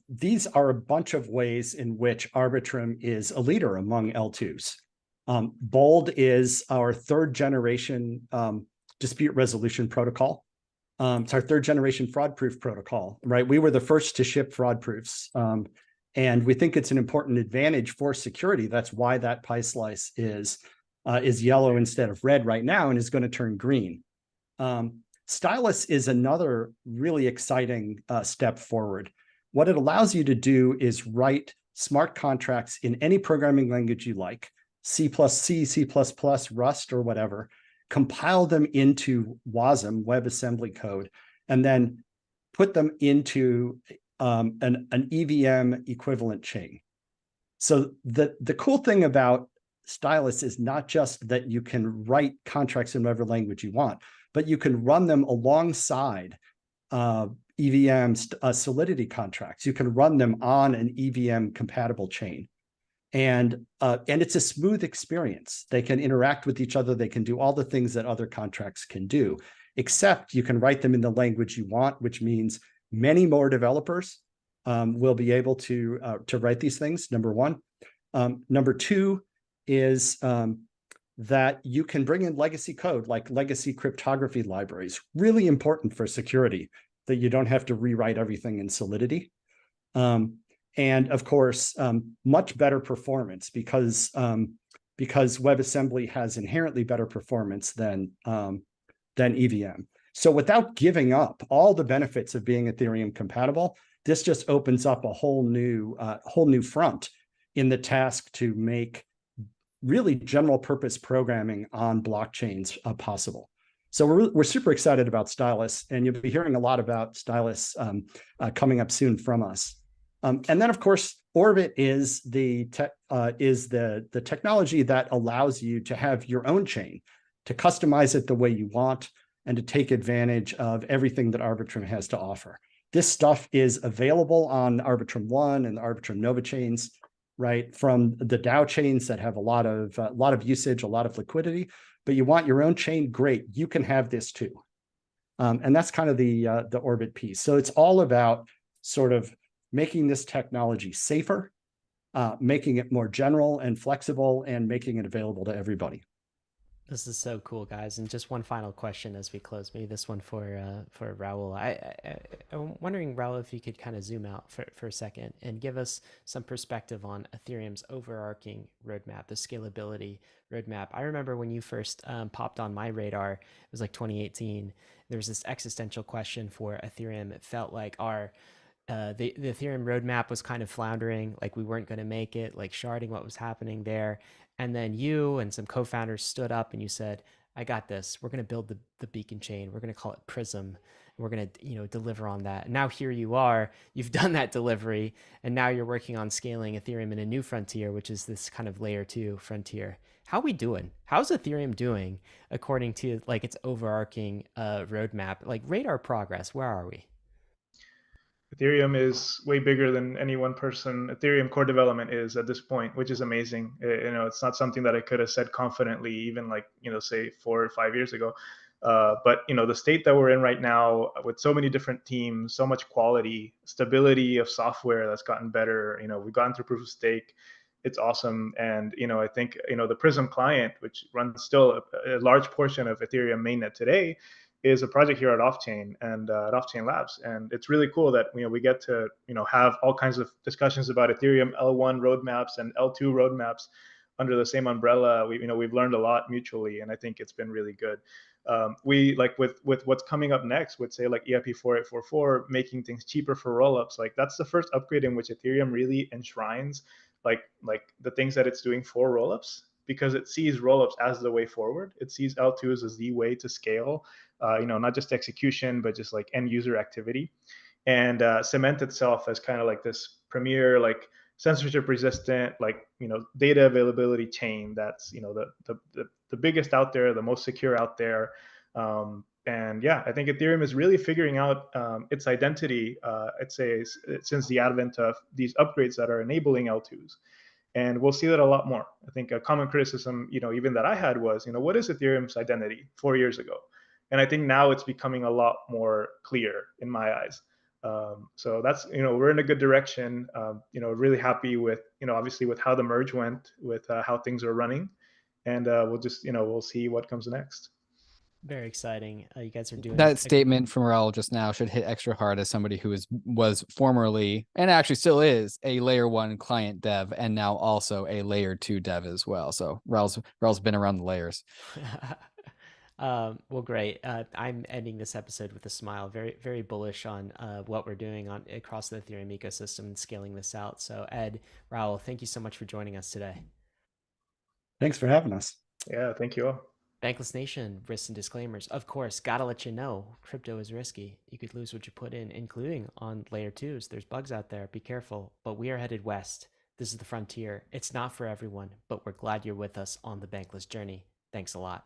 these are a bunch of ways in which Arbitrum is a leader among L2s. Bold is our third generation dispute resolution protocol. It's our third generation fraud proof protocol, right? We were the first to ship fraud proofs. And we think it's an important advantage for security. That's why that pie slice is yellow instead of red right now, and is going to turn green. Stylus is another really exciting step forward. What it allows you to do is write smart contracts in any programming language you like, C++, C++, Rust, or whatever, compile them into WASM, WebAssembly code, and then put them into an EVM equivalent chain. So the cool thing about Stylus is not just that you can write contracts in whatever language you want, but you can run them alongside EVM Solidity contracts. You can run them on an EVM compatible chain. And it's a smooth experience. They can interact with each other. They can do all the things that other contracts can do, except you can write them in the language you want, which means many more developers will be able to write these things, number one. Number two is that you can bring in legacy code, like legacy cryptography libraries, really important for security, that you don't have to rewrite everything in Solidity. And of course, much better performance because WebAssembly has inherently better performance than EVM. So without giving up all the benefits of being Ethereum compatible, this just opens up a whole new front in the task to make really general purpose programming on blockchains possible. So we're super excited about Stylus, and you'll be hearing a lot about Stylus coming up soon from us. And then, of course, Orbit is the technology that allows you to have your own chain, to customize it the way you want, and to take advantage of everything that Arbitrum has to offer. This stuff is available on Arbitrum 1 and the Arbitrum Nova chains, right? From the DAO chains that have a lot of usage, a lot of liquidity. But you want your own chain, great, you can have this too. And that's kind of the Orbit piece. So it's all about sort of making this technology safer, making it more general and flexible, and making it available to everybody. This is so cool, guys. And just one final question as we close, maybe this one for Raul. I'm wondering, Raul, if you could kind of zoom out for a second and give us some perspective on Ethereum's overarching roadmap, the scalability roadmap. I remember when you first popped on my radar, it was like 2018. There was this existential question for Ethereum. It felt like the Ethereum roadmap was kind of floundering, like we weren't going to make it, like sharding, what was happening there. And then you and some co-founders stood up and you said, I got this. We're going to build the beacon chain. We're going to call it Prism. We're going to, deliver on that. And now here you are, you've done that delivery. And now you're working on scaling Ethereum in a new frontier, which is this kind of layer 2 frontier. How are we doing? How's Ethereum doing according to like its overarching roadmap? Like rate our progress. Where are we? Ethereum is way bigger than any one person. Ethereum core development is at this point, which is amazing. It's not something that I could have said confidently, even like, say 4 or 5 years ago. But the state that we're in right now, with so many different teams, so much quality, stability of software that's gotten better. We've gotten through proof of stake. It's awesome. And I think the Prism client, which runs still a large portion of Ethereum mainnet today, is a project here at OffChain and at OffChain Labs. And it's really cool that we get to have all kinds of discussions about Ethereum L1 roadmaps and L2 roadmaps under the same umbrella. We've learned a lot mutually, and I think it's been really good. We like with what's coming up next, with say like EIP 4844, making things cheaper for rollups. Like that's the first upgrade in which Ethereum really enshrines like the things that it's doing for rollups, because it sees rollups as the way forward. It sees L2s as the way to scale, not just execution, but just like end user activity, and cement itself as kind of like this premier, like censorship resistant, like data availability chain that's the biggest out there, the most secure out there. And yeah, I think Ethereum is really figuring out its identity, I'd say, since the advent of these upgrades that are enabling L2s. And we'll see that a lot more. I think a common criticism, even that I had was, what is Ethereum's identity 4 years ago? And I think now it's becoming a lot more clear in my eyes. So that's, we're in a good direction. Really happy with, obviously with how the merge went, with how things are running. And we'll just, we'll see what comes next. Very exciting. You guys are doing That statement from Raul just now should hit extra hard as somebody who was formerly, and actually still is, a layer 1 client dev, and now also a layer 2 dev as well. So Raul's been around the layers. Well, great. I'm ending this episode with a smile. Very, very bullish on what we're doing on across the Ethereum ecosystem and scaling this out. So, Ed, Raul, thank you so much for joining us today. Thanks for having us. Yeah, thank you all. Bankless Nation, risks and disclaimers. Of course, gotta let you know, crypto is risky. You could lose what you put in, including on layer 2s. There's bugs out there. Be careful. But we are headed west. This is the frontier. It's not for everyone, but we're glad you're with us on the Bankless journey. Thanks a lot.